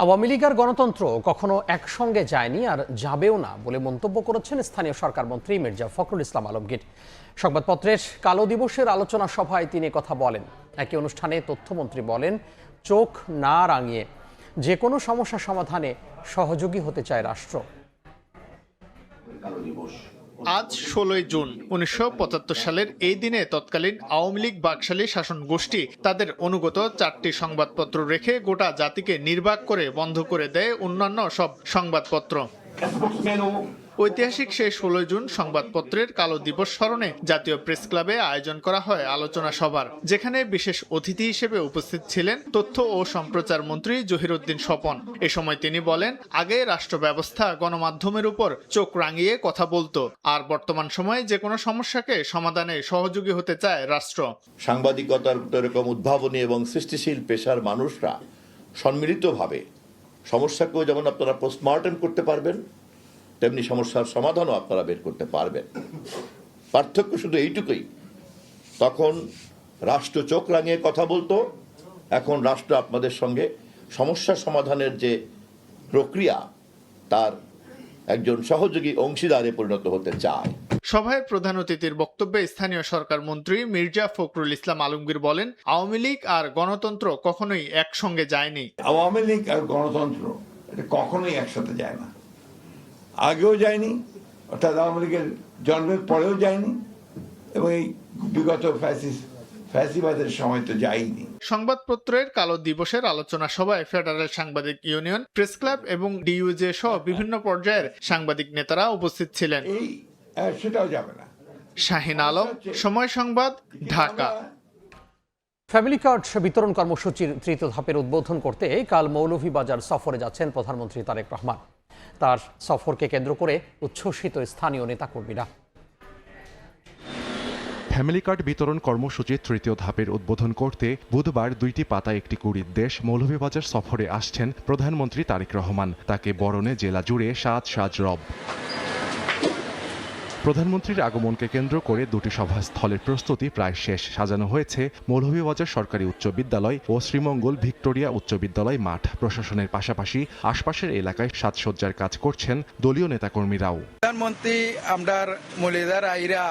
আওয়ামী লীগ আর গণতন্ত্র কখনো একসঙ্গে যায়নি আর যাবেও না বলে মন্তব্য করেছেন স্থানীয় সরকার মন্ত্রী মির্জা ফখরুল ইসলাম আলমগীর। সংবাদপত্রের কালো দিবসের আলোচনা সভায় তিনি কথা বলেন। একই অনুষ্ঠানে তথ্যমন্ত্রী বলেন, চোখ না রাঙিয়ে যে কোনো সমস্যা সমাধানে সহযোগী হতে চায় রাষ্ট্র। আজ 16 জুন 1975 সালের এই দিনে তৎকালীন আওয়ামী লীগ বাকশালী শাসন গোষ্ঠী তাদের অনুগত 4টি সংবাদপত্র রেখে গোটা জাতিকে নির্বাক করে বন্ধ করে দেয় অন্যান্য সব সংবাদপত্র। ঐতিহাসিক সেই 16 জুন সংবাদপত্রের কালো দিবস স্মরণে জাতীয় প্রেস ক্লাবে আয়োজন করা হয় আলোচনা সভার, যেখানে বিশেষ অতিথি হিসেবে উপস্থিত ছিলেন তথ্য ও সম্প্রচার মন্ত্রী জহিরুদ্দিন স্বপন। এ সময় তিনি বলেন, আগে রাষ্ট্র ব্যবস্থা গণমাধ্যমের উপর চোখ রাঙিয়ে কথা বলতো, আর বর্তমান সময়ে যে কোনো সমস্যাকে সমাধানে সহযোগী হতে চায় রাষ্ট্র। সাংবাদিকতার এরকম উদ্ভাবনী এবং সৃষ্টিশীল পেশার মানুষরা সম্মিলিতভাবে সমস্যাকেও যেমন আপনারা পোস্টমর্টেম করতে পারবেন, তেমনি সমস্যার সমাধানও আপনারা বের করতে পারবেন। পার্থক্য শুধু এইটুকুই, তখন রাষ্ট্র চোখ রাঙিয়ে কথা বলতো, এখন রাষ্ট্র আপনাদের সঙ্গে সমস্যা সমাধানের যে প্রক্রিয়া তার একজন সহযোগী অংশীদারে পরিণত হতে চায়। সভায় প্রধান অতিথির বক্তব্যে স্থানীয় সরকার মন্ত্রী মির্জা ফখরুল ইসলাম আলমগীর বলেন, আওয়ামী লীগ আর গণতন্ত্র কখনোই একসঙ্গে যায়নি। আওয়ামী লীগ আর গণতন্ত্র এটা কখনোই একসাথে যায় না, আগেও যায়নি, অর্থাৎ আওয়ামী লীগের জন্মের পরেও যায়নি, এবং এই বিগত ফ্যাসিবাদের সময় তো যায়নি। সংবাদপত্রের কালো দিবসের আলোচনা সভায় ফেডারেল সাংবাদিক ইউনিয়ন, প্রেস ক্লাব এবং ডিইউজে সহ বিভিন্ন পর্যায়ের সাংবাদিক নেতারা উপস্থিত ছিলেন। সেটাও যাবে না। শাহিন আলম, সময় সংবাদ, ঢাকা। ফ্যামিলি কার্ড বিতরণ কর্মসূচির তৃতীয় ধাপের উদ্বোধন করতে কাল মৌলভীবাজার সফরে যাচ্ছেন প্রধানমন্ত্রী তারেক রহমান। তার সফরকে কেন্দ্র করে উচ্ছ্বসিত স্থানীয় নেতাকর্মীরা। ফ্যামিলি কার্ড বিতরণ কর্মসূচির তৃতীয় ধাপের উদ্বোধন করতে বুধবার 2টি পাতায় একটি কুড়ির দেশ মৌলভীবাজার সফরে আসছেন প্রধানমন্ত্রী তারেক রহমান। তাকে বরণে জেলা জুড়ে সাজ রব। প্রধানমন্ত্রীর আগমনকে কেন্দ্র করে 2টি সভাস্থলের প্রস্তুতি প্রায় শেষ। সাজানো হয়েছে মৌলভীবাজার সরকারি উচ্চ বিদ্যালয় ও শ্রীমঙ্গল ভিক্টোরিয়া উচ্চ বিদ্যালয় মাঠ। প্রশাসনের পাশাপাশি আশপাশের এলাকায় সাজসজ্জার কাজ করছেন দলীয় নেতাকর্মীরাও। প্রধানমন্ত্রী আমরার মৌলভীবাজার আইরা,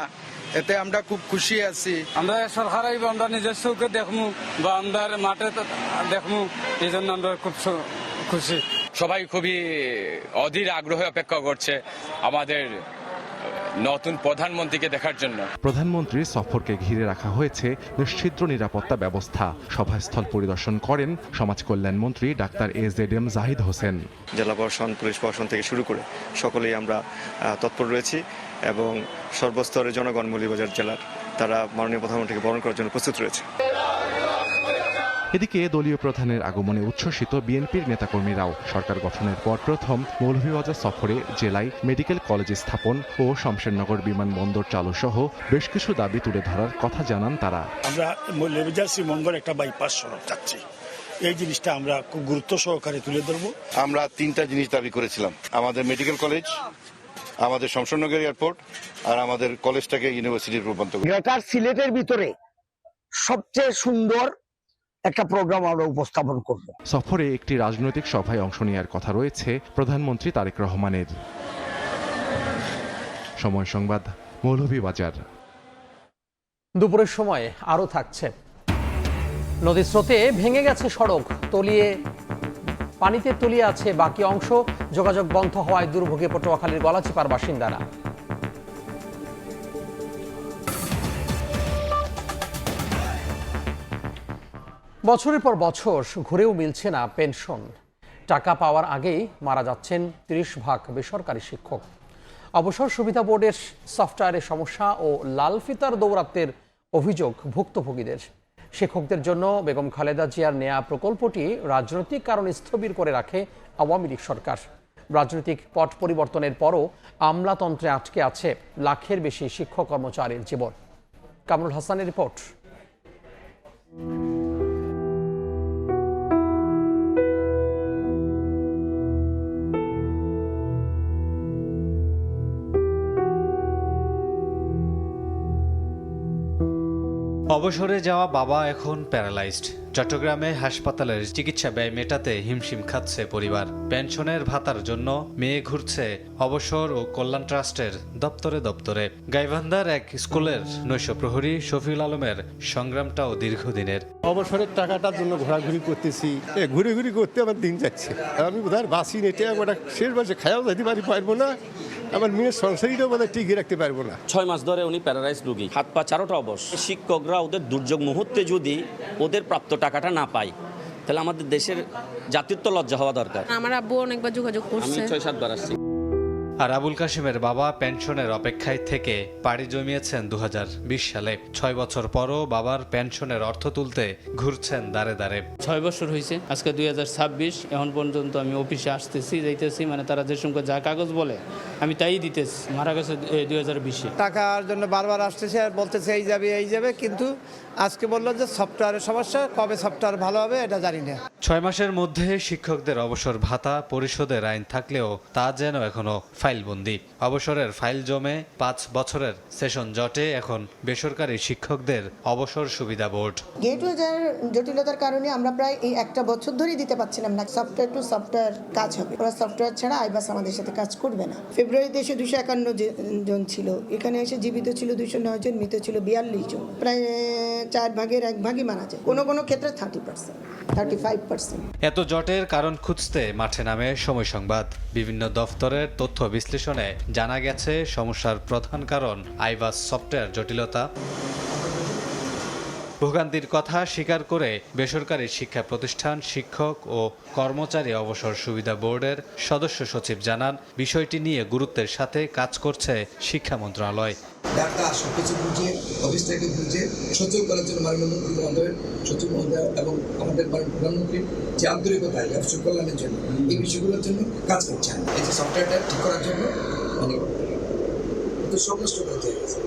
এতে আমরা খুব খুশি আছি। আমরা সরকার আইব, আমরা নিজের চৌকে দেখমু বা আমরা মাঠে দেখমু, এই জন্য আমরা খুব খুশি। সবাই খুবই অধীর আগ্রহে অপেক্ষা করছে আমাদের নতুন প্রধানমন্ত্রীকে দেখার জন্য। প্রধানমন্ত্রীর সফরকে ঘিরে রাখা হয়েছে নিশ্ছিদ্র নিরাপত্তা ব্যবস্থা। সভাস্থল পরিদর্শন করেন সমাজ কল্যাণ মন্ত্রী ডাক্তার AZM জাহিদ হোসেন। জেলা প্রশাসন, পুলিশ প্রশাসন থেকে শুরু করে সকলেই আমরা তৎপর রয়েছি এবং সর্বস্তরের জনগণ মৌলভীবাজার জেলার তারা মাননীয় প্রধানমন্ত্রীকে বরণ করার জন্য প্রস্তুত রয়েছে। এদিকে দলীয় প্রধানের আগমনে উচ্ছ্বসিত বিএনপির নেতাকর্মীরাও। সরকার গঠনের পর প্রথম মৌলভীবাজার সফরে জেলায় মেডিকেল কলেজ স্থাপন ও শমশেরনগর বিমানবন্দর চালু সহ বেশ কিছু দাবি তুলে ধরার কথা জানান তারা। আমরা মৌলভীবাজার শ্রীমঙ্গল একটা বাইপাস সড়ক চাচ্ছি, এই জিনিসটা আমরা খুব গুরুত্ব সহকারে তুলে ধরবো। আমরা 3টা জিনিস দাবি করেছিলাম, আমাদের মেডিকেল কলেজ, আমাদের শমশেরনগর এয়ারপোর্ট আর আমাদের কলেজটাকে ইউনিভার্সিটির রূপান্তর। গ্রেটার সিলেটের ভিতরে সবচেয়ে সুন্দর একটা প্রোগ্রাম আমরা উপস্থাপন করব। সফরে একটি রাজনৈতিক সভায় অংশ নেওয়ার কথা রয়েছে প্রধানমন্ত্রী তারেক রহমানের। সময় সংবাদ, মৌলভীবাজার। দুপুরের সময় আরও থাকছে, নদীর স্রোতে ভেঙে গেছে সড়ক, তলিয়ে পানিতে তলিয়ে আছে বাকি অংশ। যোগাযোগ বন্ধ হওয়ায় দুর্ভোগে পটুয়াখালীর গলাচিপার বাসিন্দারা। বছরের পর বছর ঘুরেও মিলছে না পেনশন। টাকা পাওয়ার আগেই মারা যাচ্ছেন 30% বেসরকারি শিক্ষক। অবসর সুবিধা বোর্ডের সফটওয়্যারের সমস্যা ও লাল ফিতার দৌরাত্ম্যের অভিযোগ ভুক্তভোগীদের। শিক্ষকদের জন্য বেগম খালেদা জিয়ার নেয়া প্রকল্পটি রাজনৈতিক কারণে স্থবির করে রাখে আওয়ামী লীগ সরকার। রাজনৈতিক পট পরিবর্তনের পরও আমলাতন্ত্রে আটকে আছে লাখের বেশি শিক্ষক কর্মচারীর জীবন। কামরুল হাসানের রিপোর্ট। অবসরে যাওয়া বাবা এখন প্যারালাইজড। চট্টগ্রামে হাসপাতালের চিকিৎসা ব্যয় মেটাতে হিমশিম খাচ্ছে পরিবার। পেনশনের ভাতার জন্য মেয়ে ঘুরছে অবসর ও কল্যাণ ট্রাস্টের দপ্তরে দপ্তরে। গাইবান্ধার এক স্কুলের নৈশ প্রহরী শফিউল আলমের সংগ্রামটাও দীর্ঘদিনের। অবসরের টাকাটার জন্য ঘোরাঘুরি করতেছি, ঘুরে করতে আমার দিন যাচ্ছে। আমি বোধহয় বাসি নেটে ওটা শেষ বয়সে খায়াও যেতে পারবো না, আমার মেয়ের সংসারীটাও বোধহয় টিকিয়ে রাখতে পারবো না। 6 মাস ধরে উনি প্যারালাইজ রোগী, হাত পা চারোটা অবশ। শিক্ষকরা ওদের দুর্যোগ মুহূর্তে যদি ওদের প্রাপ্ত টাকাটা না পায়, তাহলে আমাদের দেশের জাতীয়ত্ব লজ্জা হওয়া দরকার। আমার আব্বু অনেকবার যোগাযোগ করছে, আমি 6-7 বার আসছি। আর আবুল কাশিমের বাবা পেনশনের অপেক্ষায় থেকে পাড়ি জমিয়েছেন 2020 সালে। 6 বছর পরও বাবার পেনশনের অর্থ তুলতে ঘুরছেন দাঁড়ে দাঁড়ে। 6 বছর হয়েছে, আজকে 2026, এখন পর্যন্ত আমি অফিসে আসতেছি যাইতেছি, মানে তারা যে সঙ্গে যা কাগজ বলে আমি তাই দিতেছি। মারা গেছে 2020-এ। টাকার জন্য বারবার আসতেছে আর বলতেছে এই যাবে, কিন্তু আজকে বললো যে সফটওয়্যারের সমস্যা, কবে সফটওয়্যার ভালো হবে এটা জানি না। 6 মাসের মধ্যে শিক্ষকদের অবসর ভাতা পরিশোধের আইন থাকলেও তা যেন এখনো ফাইলবন্দি। অবসরের ফাইল জমে 5 বছরের সেশন জটে এখন বেসরকারি শিক্ষকদের অবসর সুবিধা বোর্ড। গেটওয়ের জটিলতার কারণে আমরা প্রায় এই 1 বছর ধরেই দিতে পারছিলাম না। সফটওয়্যার টু সফটওয়্যার কাজ হবে, ওরা সফটওয়্যার ছাড়া আইবাস আমাদের সাথে কাজ করবে না। ফেব্রুয়ারিতে এসে 251 জন ছিল, এখানে এসে জীবিত ছিল 209 জন, মৃত ছিল 42 জন। প্রায় 4 ভাগের 1 ভাগই মারা যায়, কোনো ক্ষেত্রে 30%, 35%। এত জটের কারণ খুঁজতে মাঠে নামে সময় সংবাদ। বিভিন্ন দফতরের তথ্য বিশ্লেষণে জানা গেছে সমস্যার প্রধান কারণ আইবাস সফটওয়্যার জটিলতা। ভোগান্তির কথা স্বীকার করে বেসরকারি শিক্ষা প্রতিষ্ঠান শিক্ষক ও কর্মচারী অবসর সুবিধা বোর্ডের সদস্য সচিব জানান, বিষয়টি নিয়ে গুরুত্বের সাথে কাজ করছে শিক্ষা মন্ত্রণালয়। ডাক্তার সবকিছু বুঝে, অফিস থেকে বুঝে সচল করার জন্য মাননীয় মন্ত্রী মহোদয়, সচিব মহোদয় এবং আমাদের প্রধানমন্ত্রী যে আন্তরিকতায় ব্যবসা কল্যাণের জন্য এই বিষয়গুলোর জন্য কাজ করছেন। এই যে সফটওয়্যারটা ঠিক করার জন্য মানে সমস্ত হয়ে গেছে।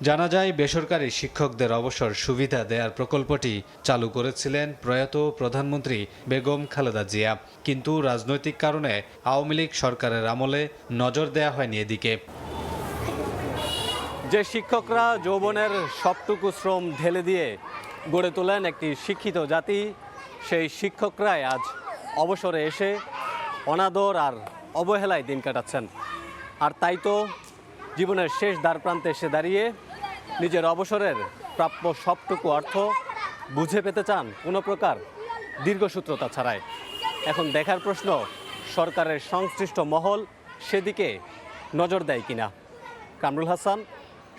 জানা যায়, বেসরকারি শিক্ষকদের অবসর সুবিধা দেওয়ার প্রকল্পটি চালু করেছিলেন প্রয়াত প্রধানমন্ত্রী বেগম খালেদা জিয়া, কিন্তু রাজনৈতিক কারণে আওয়ামী লীগ সরকারের আমলে নজর দেওয়া হয়নি এদিকে। যে শিক্ষকরা যৌবনের সবটুকু শ্রম ঢেলে দিয়ে গড়ে তোলেন একটি শিক্ষিত জাতি, সেই শিক্ষকরাই আজ অবসরে এসে অনাদর আর অবহেলায় দিন কাটাচ্ছেন। আর তাই তো জীবনের শেষ দ্বারপ্রান্তে এসে দাঁড়িয়ে নিজের অবসরের প্রাপ্য সবটুকু অর্থ বুঝে পেতে চান কোনো প্রকার দীর্ঘসূত্রতা ছাড়াই। এখন দেখার প্রশ্ন, সরকারের সংশ্লিষ্ট মহল সেদিকে নজর দেয় কিনা। কামরুল হাসান,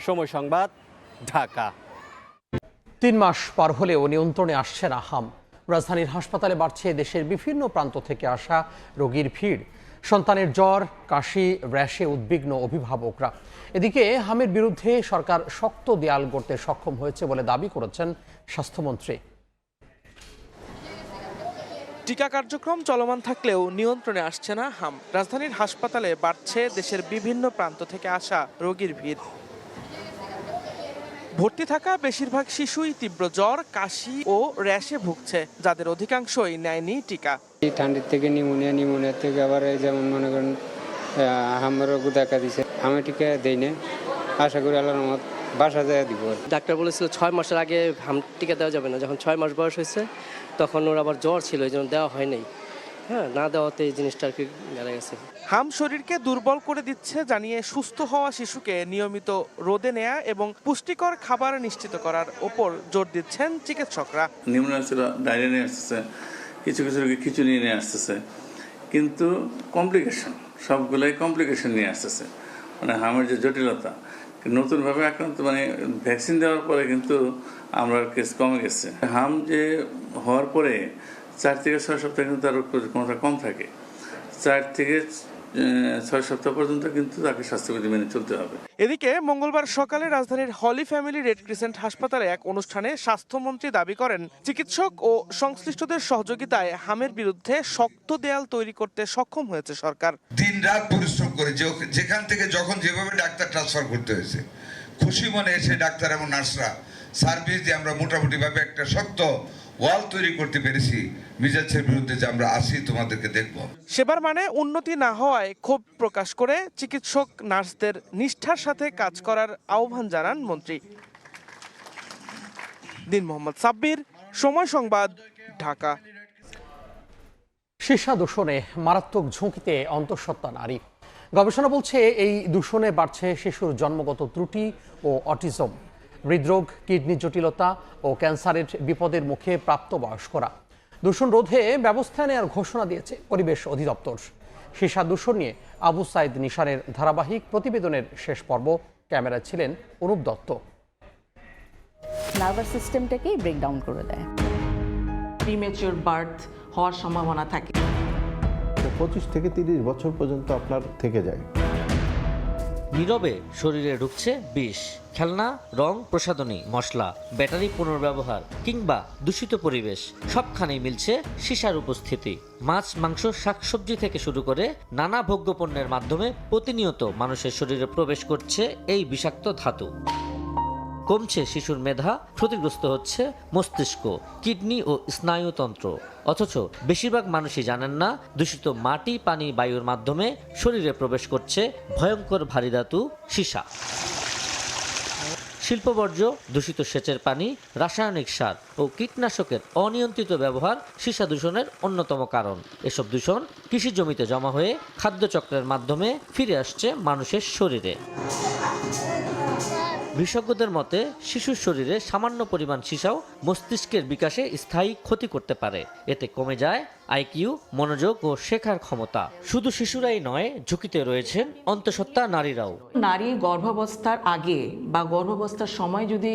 সময় সংবাদ, ঢাকা। 3 মাস পার হলেও নিয়ন্ত্রণে আসছে না হাম। রাজধানীর হাসপাতালে বাড়ছে দেশের বিভিন্ন প্রান্ত থেকে আসা রোগীর ভিড়। সন্তানের জ্বর, কাশি, র্যাশে উদ্বিগ্ন অভিভাবকরা। এদিকে হামের বিরুদ্ধে সরকার শক্ত দেয়াল গড়তে সক্ষম হয়েছে বলে দাবি করেছেন স্বাস্থ্যমন্ত্রী। টিকা কার্যক্রম চলমান থাকলেও নিয়ন্ত্রণে আসছে না হাম। রাজধানীর হাসপাতালে বাড়ছে দেশের বিভিন্ন প্রান্ত থেকে আসা রোগীর ভিড়। ভর্তি থাকা বেশিরভাগ শিশুই তীব্র জ্বর, কাশি ও র্যাশে ভুগছে, যাদের অধিকাংশই নেয়নি টিকা। ঠান্ডার থেকে নিউমোনিয়া থেকে আবার যেমন মনে করেন হামের রোগ দেখা দিছে, আমি টিকা দেই না, আশা করি আল্লাহর রহমত বাসা যায় দিব। ডাক্তার বলেছিল 6 মাসের আগে হাম টিকা দেওয়া যাবে না। যখন 6 মাস বয়স হয়েছে তখন ওর আবার জ্বর ছিল, এই জন্য দেওয়া হয় নাই। না দেওয়াতে এই জিনিসটা আর কি বেড়ে গেছে। হাম শরীরকে দুর্বল করে দিচ্ছে জানিয়ে সুস্থ হওয়া শিশুকে নিয়মিত রোদে নেয়া এবং পুষ্টিকর খাবার নিশ্চিত করার ওপর জোর দিচ্ছেন চিকিৎসকরা। নিউমোনিয়া ছিল, ডায়রিয়া নিয়ে আসতেছে, কিছু রোগী খিচুড়ি নিয়ে আসতেছে, কিন্তু কমপ্লিকেশন, সবগুলোই কমপ্লিকেশন নিয়ে আসতেছে। মানে হামের যে জটিলতা, নতুনভাবে আক্রান্ত মানে ভ্যাকসিন দেওয়ার পরে কিন্তু আমরা কেস কমে গেছে। হাম যে হওয়ার পরে 4 থেকে 6 সপ্তাহ কিন্তু তার রোগ ক্ষমতা কম থাকে। 4 থেকে 6 সপ্তাহ পর্যন্ত কিন্তু তাকে স্বাস্থ্যবিধি মেনে চলতে হবে। এদিকে মঙ্গলবার সকালে রাজধানীর হলি ফ্যামিলি রেড ক্রিসেন্ট হাসপাতালে এক অনুষ্ঠানে স্বাস্থ্যমন্ত্রী দাবি করেন, চিকিৎসক ও সংশ্লিষ্টদের সহযোগিতায় হামের বিরুদ্ধে শক্ত দেয়াল তৈরি করতে সক্ষম হয়েছে সরকার। দিনরাত পরিশ্রম করে যেখান থেকে যখন যেভাবে ডাক্তার ট্রান্সফার করতে হয়েছে, খুশি মনে এসে ডাক্তার এবং নার্সরা সার্ভিস দিয়ে আমরা মোটামুটিভাবে একটা শক্ত ওয়াল তৈরি করতে পেরেছি। মিজাজের বিরুদ্ধে যে আমরা আসি তোমাদেরকে দেখব। সেবার মানে উন্নতি না হওয়ায় ক্ষোভ প্রকাশ করে চিকিৎসক নার্সদের নিষ্ঠার সাথে কাজ করার আহ্বান জানান মন্ত্রী। দিন মোহাম্মদ সাব্বির, সময় সংবাদ, ঢাকা। সীসা দূষণে মারাত্মক ঝুঁকিতে অন্তঃসত্ত্বা নারী। গবেষণা বলছে এই দূষণে বাড়ছে শিশুর জন্মগত ত্রুটি ও অটিজম, হৃদরোগ, কিডনি জটিলতা ও ক্যান্সারের বিপদের মুখে প্রাপ্তবয়স্করা। দূষণ রোধে ব্যবস্থা নেওয়ার ঘোষণা দিয়েছে পরিবেশ অধিদপ্তর। সীসা দূষণ নিয়ে আবু সাইদ নিশানের ধারাবাহিক প্রতিবেদনের শেষ পর্ব। ক্যামেরায় ছিলেন অনুপ দত্ত। নার্ভাস সিস্টেমটাকেই ব্রেকডাউন করে দেয়। প্রিমেচিউর বার্থ হওয়ার সম্ভাবনা থাকে। 25 থেকে 30 বছর পর্যন্ত আপনার থেকে যায়। নীরবে শরীরে ঢুকছে বিষ, খেলনা, রং, প্রসাধনী, মশলা, ব্যাটারি পুনর্ব্যবহার কিংবা দূষিত পরিবেশ, সবখানেই মিলছে সীসার উপস্থিতি। মাছ, মাংস, শাকসবজি থেকে শুরু করে নানা ভোগ্যপণ্যের মাধ্যমে প্রতিনিয়ত মানুষের শরীরে প্রবেশ করছে এই বিষাক্ত ধাতু। কমছে শিশুর মেধা, ক্ষতিগ্রস্ত হচ্ছে মস্তিষ্ক, কিডনি ও স্নায়ুতন্ত্র। অথচ বেশিরভাগ মানুষই জানেন না দূষিত মাটি, পানি, বায়ুর মাধ্যমে শরীরে প্রবেশ করছে ভয়ঙ্কর ভারী ধাতু সীসা। শিল্পবর্জ্য, দূষিত সেচের পানি, রাসায়নিক সার ও কীটনাশকের অনিয়ন্ত্রিত ব্যবহার সীসা দূষণের অন্যতম কারণ। এসব দূষণ কৃষি জমিতে জমা হয়ে খাদ্যচক্রের মাধ্যমে ফিরে আসছে মানুষের শরীরে। বিশেষজ্ঞদের মতে শিশুর শরীরে সামান্য পরিমাণ সীসাও মস্তিষ্কের বিকাশে স্থায়ী ক্ষতি করতে পারে। এতে কমে যায় আইকিউ, মনোযোগ ও শেখার ক্ষমতা। শুধু শিশুরাই নয়, ঝুঁকিতে রয়েছেন অন্তঃসত্ত্বা নারীরাও। নারী গর্ভাবস্থার আগে বা গর্ভাবস্থার সময় যদি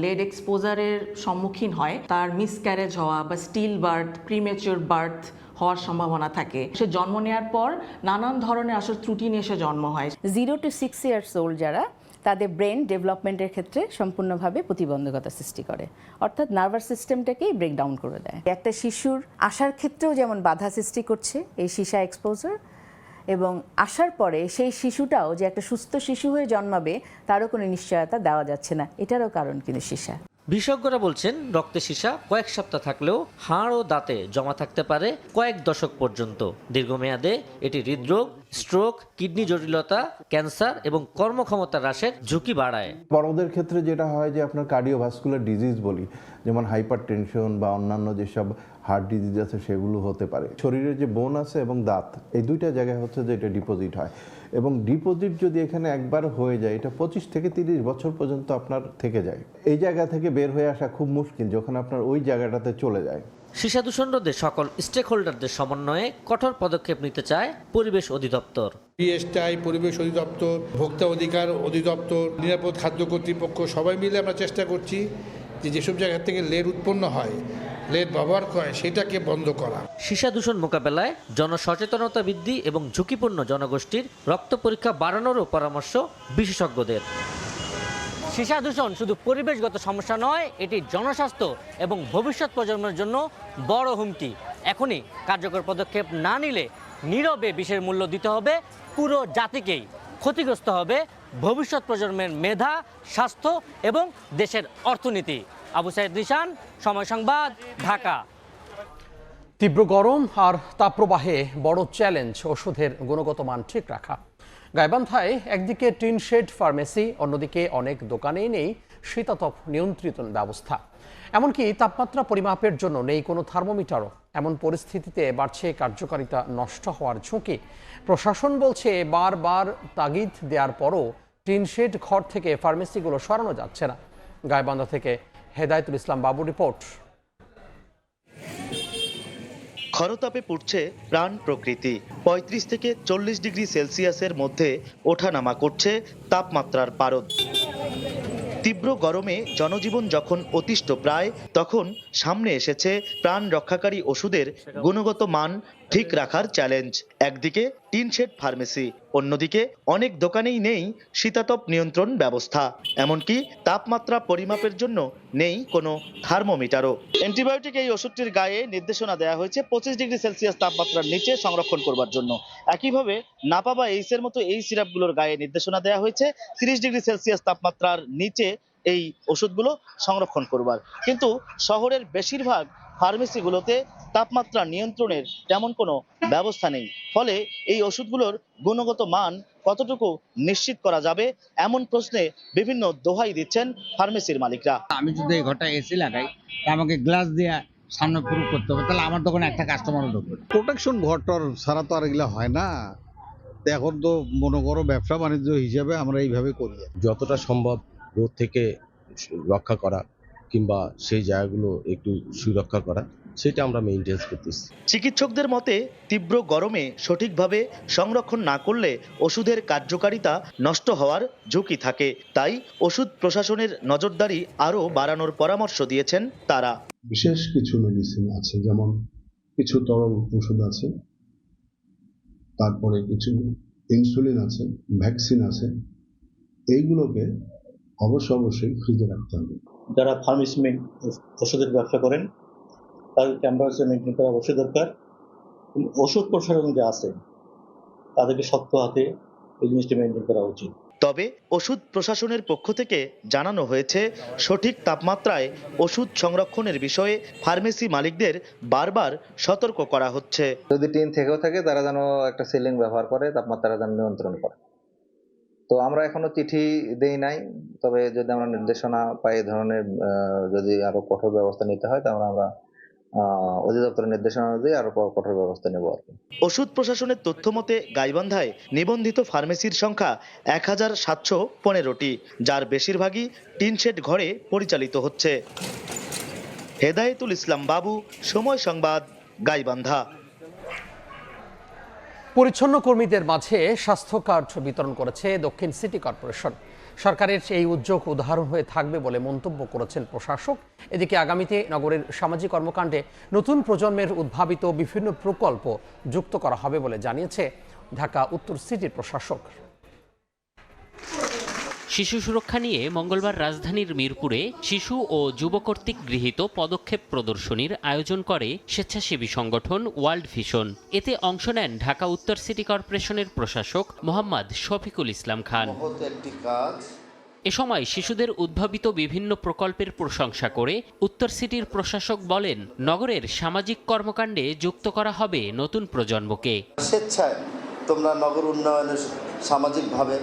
লেড এক্সপোজারের সম্মুখীন হয়, তার মিসক্যারেজ হওয়া বা স্টিল বার্থ, প্রিমেচিউর বার্থ হওয়ার সম্ভাবনা থাকে। সে জন্ম নেওয়ার পর নানান ধরনের আসলে ত্রুটি নিয়ে সে জন্ম হয়। 0 to 6 years old যারা, তাদের ব্রেন ডেভেলপমেন্টের ক্ষেত্রে সম্পূর্ণভাবে প্রতিবন্ধকতা সৃষ্টি করে, অর্থাৎ নার্ভাস সিস্টেমটাকেই ব্রেকডাউন করে দেয়। একটা শিশুর আসার ক্ষেত্রেও যেমন বাধা সৃষ্টি করছে এই সীসা এক্সপোজার, এবং আসার পরে সেই শিশুটাও যে একটা সুস্থ শিশু হয়ে জন্মাবে তারও কোনো নিশ্চয়তা দেওয়া যাচ্ছে না। এটারও কারণ কিন্তু সীসা। বিশেষজ্ঞরা বলছেন রক্তে সীসা কয়েক সপ্তাহ থাকলেও হাড় ও দাঁতে জমা থাকতে পারে কয়েক দশক পর্যন্ত। দীর্ঘমেয়াদে এটি হৃদরোগ, স্ট্রোক, কিডনি জটিলতা, ক্যান্সার এবং কর্মক্ষমতা হ্রাসের ঝুঁকি বাড়ায়। বড়দের ক্ষেত্রে যেটা হয় যে আপনার কার্ডিওভাস্কুলার ডিজিজ বলি, যেমন হাইপার টেনশন বা অন্যান্য যেসব হার্ট ডিজিজ আছে সেগুলো হতে পারে। শরীরের যে বোন আছে এবং দাঁত, এই দুইটা জায়গায় হচ্ছে যে এটা ডিপোজিট হয়, এবং ডিপোজিট যদি এখানে একবার হয়ে যায় এটা 25 থেকে 30 বছর পর্যন্ত আপনার থেকে যায়। এই জায়গা থেকে বের হয়ে আসা খুব মুশকিল যখন আপনার ওই জায়গাটাতে চলে যায়। সীসা দূষণ রোধে সকল স্টেক হোল্ডারদের সমন্বয়ে কঠোর পদক্ষেপ নিতে চায় পরিবেশ অধিদপ্তর। পিএসটিআই, পরিবেশ অধিদপ্তর, ভোক্তা অধিকার অধিদপ্তর, নিরাপদ খাদ্য কর্তৃপক্ষ সবাই মিলে আমরা চেষ্টা করছি যে যেসব জায়গা থেকে লেড উৎপন্ন হয়, লেড ব্যবহার করে সেটাকে বন্ধ করা। সীসা দূষণ মোকাবেলায় জনসচেতনতা বৃদ্ধি এবং ঝুঁকিপূর্ণ জনগোষ্ঠীর রক্ত পরীক্ষা বাড়ানোরও পরামর্শ বিশেষজ্ঞদের। সীসা দূষণ শুধু পরিবেশগত সমস্যা নয়, এটি জনস্বাস্থ্য এবং ভবিষ্যৎ প্রজন্মের জন্য বড় হুমকি। এখনই কার্যকর পদক্ষেপ না নিলে নীরবে বিষের মূল্য দিতে হবে পুরো জাতিকেই। ক্ষতিগ্রস্ত হবে ভবিষ্যৎ প্রজন্মের মেধা, স্বাস্থ্য এবং দেশের অর্থনীতি। আবু সাইদ নিশান, সময় সংবাদ, ঢাকা। তীব্র গরম আর তাপপ্রবাহে বড় চ্যালেঞ্জ ওষুধের গুণগত মান ঠিক রাখা। গাইবান্ধায় একদিকে টিন শেড ফার্মেসি, অন্যদিকে অনেক দোকানেই নেই শীতাতপ নিয়ন্ত্রিত ব্যবস্থা। এমনকি তাপমাত্রা পরিমাপের জন্য নেই কোনো থার্মোমিটারও। এমন পরিস্থিতিতে বাড়ছে কার্যকারিতা নষ্ট হওয়ার ঝুঁকি। প্রশাসন বলছে বারবার তাগিদ দেওয়ার পরও টিন শেড ঘর থেকে ফার্মেসিগুলো সরানো যাচ্ছে না। গাইবান্ধা থেকে হেদায়েতুল ইসলাম বাবু রিপোর্ট। খরতাপে পুড়ছে প্রাণ প্রকৃতি। ৩৫ থেকে ৪০ ডিগ্রি সেলসিয়াসের মধ্যে ওঠানামা করছে তাপমাত্রার পারদ। তীব্র গরমে জনজীবন যখন অতিষ্ঠ প্রায়, তখন সামনে এসেছে প্রাণ রক্ষাকারী ওষুধের গুণগত মান ঠিক রাখার চ্যালেঞ্জ। একদিকে টিন শেড ফার্মেসি, অন্যদিকে অনেক দোকানেই নেই শীতাতপ নিয়ন্ত্রণ ব্যবস্থা, এমনকি তাপমাত্রা পরিমাপের জন্য নেই কোনো থার্মোমিটারও। অ্যান্টিবায়োটিক এই ওষুধটির গায়ে নির্দেশনা দেওয়া হয়েছে 25 ডিগ্রি সেলসিয়াস তাপমাত্রার নিচে সংরক্ষণ করবার জন্য। একইভাবে নাপা বা এইসের মতো এই সিরাপগুলোর গায়ে নির্দেশনা দেওয়া হয়েছে 30 ডিগ্রি সেলসিয়াস তাপমাত্রার নিচে এই ওষুধগুলো সংরক্ষণ করবার। কিন্তু শহরের বেশিরভাগ ফার্মেসিগুলোতে তাপমাত্রা নিয়ন্ত্রণের তেমন কোনো ব্যবস্থা নেই। ফলে এই ওষুধগুলোর গুণগত মান কতটুকু নিশ্চিত করা যাবে, এমন প্রশ্নে বিভিন্ন দোহাই দিচ্ছেন ফার্মেসির মালিকরা। আমি যদি এই ঘরটা এসি লাগাই, আমাকে গ্লাস দিয়ে সামনে প্রুফ করতে হবে, তাহলে আমার দোকানে একটা কাস্টমারও ঢুকবে। প্রোটেকশন ঘরটার ছাড়া তো আর এগুলো হয় না। এখন তো মনে করো ব্যবসা বাণিজ্য হিসেবে আমরা এইভাবে করি। যতটা সম্ভব রোদ থেকে রক্ষা করা কিংবা সেই জায়গাগুলো একটু সুরক্ষা করা, সেটা আমরা মেইনটেইন করতেছি। চিকিৎসকদের মতে তীব্র গরমে সঠিকভাবে সংরক্ষণ না করলে ওষুধের কার্যকারিতা নষ্ট হওয়ার ঝুঁকি থাকে। তাই ওষুধ প্রশাসনের নজরদারি আরও বাড়ানোর পরামর্শ দিয়েছেন তারা। বিশেষ কিছু মেডিসিন আছে, যেমন কিছু তরল ওষুধ আছে, তারপরে কিছু ইনসুলিন আছে, ভ্যাকসিন আছে, এইগুলোকে অবশ্যই ফ্রিজে রাখতে হবে। যারা ফার্মেসি ওষুধের ব্যবসা করেন তাদের টেম্পারেচার মেনটেন করা অবশ্যই দরকার। ওষুধ প্রশাসন যে আছে তাদেরকে শক্ত হাতে এই জিনিসটা মেনটেন করা উচিত। তবে ওষুধ প্রশাসনের পক্ষ থেকে জানানো হয়েছে, সঠিক তাপমাত্রায় ওষুধ সংরক্ষণের বিষয়ে ফার্মেসি মালিকদের বারবার সতর্ক করা হচ্ছে। যদি টিন থেকেও থাকে তারা যেন একটা সিলিং ব্যবহার করে তাপমাত্রা যেন নিয়ন্ত্রণ করে। তো আমরা এখনো চিঠি দেই নাই, তবে যদি আমরা নির্দেশনা পাই এই ধরনের যদি আরো কঠোর ব্যবস্থা নিতে হয়, তাহলে আমরা অধিদপ্তরের নির্দেশনা দিয়ে আরো কঠোর ব্যবস্থা নেব আর কি। ওষুধ প্রশাসনের তথ্য মতে গাইবান্ধায় নিবন্ধিত ফার্মেসির সংখ্যা 1715টি, যার বেশিরভাগই টিন শেড ঘরে পরিচালিত হচ্ছে। হেদায়েতুল ইসলাম বাবু, সময় সংবাদ, গাইবান্ধা। পরিচ্ছন্ন কর্মীদের মাঝে স্বাস্থ্য কার্ড বিতরণ করেছে দক্ষিণ সিটি কর্পোরেশন। সরকারের এই উদ্যোগ উদাহরণ হয়ে থাকবে বলে মন্তব্য করেছেন প্রশাসক। এদিকে আগামীতে নগরের সামাজিক কর্মকাণ্ডে নতুন প্রজন্মের উদ্ভাবিত বিভিন্ন প্রকল্প যুক্ত করা হবে বলে জানিয়েছে ঢাকা উত্তর সিটির প্রশাসক। শিশু সুরক্ষা নিয়ে মঙ্গলবার রাজধানীর মিরপুরে শিশু ও যুব কর্তৃক গৃহীত পদক্ষেপ প্রদর্শনীর আয়োজন করে স্বেচ্ছাসেবী সংগঠন ওয়ার্ল্ড ভিশন। এতে অংশ নেন ঢাকা উত্তর সিটি কর্পোরেশনের প্রশাসক মোহাম্মদ শফিকুল ইসলাম খান। এ সময় শিশুদের উদ্ভাবিত বিভিন্ন প্রকল্পের প্রশংসা করে উত্তর সিটির প্রশাসক বলেন, নগরের সামাজিক কর্মকাণ্ডে যুক্ত করা হবে নতুন প্রজন্মকে। স্বেচ্ছায় তোমরা নগর উন্নয়নের সামাজিকভাবে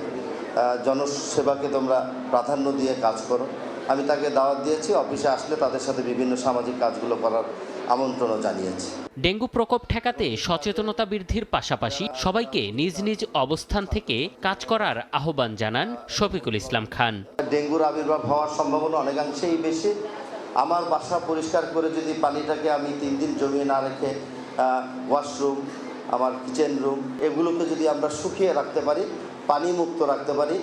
জনসেবাকে তোমরা প্রাধান্য দিয়ে কাজ করো। আমি তাকে দাওয়াত দিয়েছি, অফিসে আসলে তাদের সাথে বিভিন্ন সামাজিক কাজগুলো করার আমন্ত্রণও জানিয়েছি। ডেঙ্গু প্রকোপ ঠেকাতে সচেতনতা বৃদ্ধির পাশাপাশি সবাইকে নিজ নিজ অবস্থান থেকে কাজ করার আহ্বান জানান শফিকুল ইসলাম খান। ডেঙ্গুর আবির্ভাব হওয়ার সম্ভাবনা অনেকাংশেই বেশি। আমার বাসা পরিষ্কার করে যদি পানিটাকে আমি 3 দিন জমিয়ে না রেখে ওয়াশরুম, আমার কিচেন রুম, এগুলোকে যদি আমরা শুকিয়ে রাখতে পারি, পানি মুক্ত রাখতে পারি,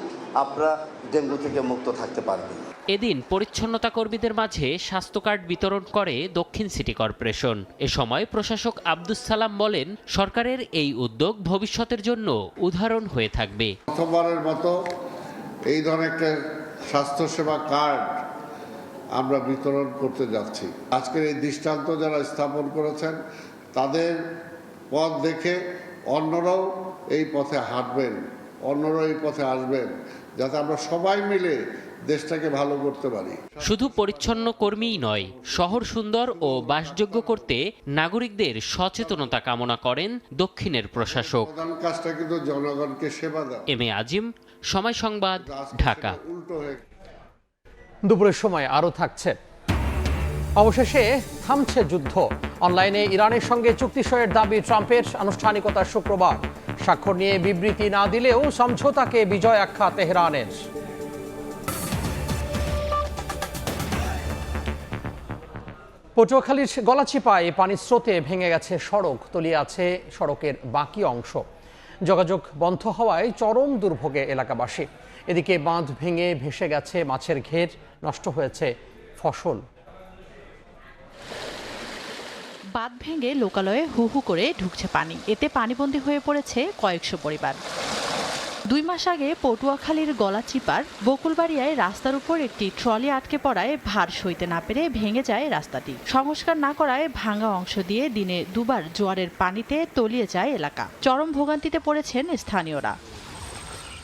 আপনারা ডেঙ্গু থেকে মুক্ত থাকতে পারবেন। এদিন পরিচ্ছন্নতা কর্মীদের মাঝে স্বাস্থ্য কার্ড বিতরণ করে দক্ষিণ সিটি কর্পোরেশন। এ সময় প্রশাসক আব্দুস সালাম বলেন, সরকারের এই উদ্যোগ ভবিষ্যতের জন্য উদাহরণ হয়ে থাকবে। প্রথমবারের মতো এই ধরনের একটা স্বাস্থ্যসেবা কার্ড আমরা বিতরণ করতে যাচ্ছি। আজকের এই দৃষ্টান্ত যারা স্থাপন করেছেন তাদের পথ দেখে অন্যরাও এই পথে হাঁটবেন, অন্যরা এই পথে আসবেন, যাতে আমরা সবাই মিলে দেশটাকে ভালো করতে পারি। শুধু পরিচ্ছন্ন কর্মীই নয়, শহর সুন্দর ও বাসযোগ্য করতে নাগরিকদের সচেতনতা কামনা করেন দক্ষিণের প্রশাসক। প্রধান কাজটা কিন্তু জনগণকে সেবা দেওয়া। এম এ আজিম, সময় সংবাদ, ঢাকা। দুপুরের সময় আরও থাকছে। অবশেষে থামছে যুদ্ধ। অনলাইনে ইরানের সঙ্গে চুক্তি সইয়ের দাবি ট্রাম্পের। আনুষ্ঠানিকতা শুক্রবার। স্বাক্ষর নিয়ে বিবৃতি না দিলেও সমঝোতাকে বিজয় আখ্যা তেহরানের। পটুয়াখালীর গলাচিপায় পানির স্রোতে ভেঙে গেছে সড়ক, তলিয়ে আছে সড়কের বাকি অংশ। যোগাযোগ বন্ধ হওয়ায় চরম দুর্ভোগে এলাকাবাসী। এদিকে বাঁধ ভেঙে ভেসে গেছে মাছের ঘের, নষ্ট হয়েছে ফসল। বাঁধ ভেঙে লোকালয়ে হু হু করে ঢুকছে পানি, এতে পানিবন্দী হয়ে পড়েছে কয়েকশো পরিবার। 2 মাস আগে পটুয়াখালীর গলাচিপার বকুলবাড়িয়ায় রাস্তার উপর একটি ট্রলি আটকে পড়ায় ভার সইতে না পেরে ভেঙে যায় রাস্তাটি। সংস্কার না করায় ভাঙা অংশ দিয়ে দিনে দুবার জোয়ারের পানিতে তলিয়ে যায় এলাকা। চরম ভোগান্তিতে পড়েছেন স্থানীয়রা।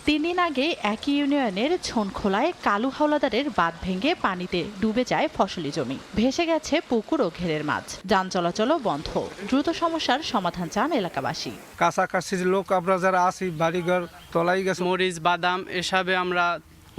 3 দিন আগে একই ইউনিয়নের ছনখোলায় কালু হাওলাদারের বাঁধ ভেঙে পানিতে ডুবে যায় ফসলি জমি, ভেসে গেছে পুকুর ও ঘেরের মাছ, যান চলাচলও বন্ধ। দ্রুত সমস্যার সমাধান চান এলাকাবাসী। কাছাকাছির লোক আমরা যারা আছি, বাড়িঘর তলাই গেছে, মরিচ বাদাম এসবে আমরা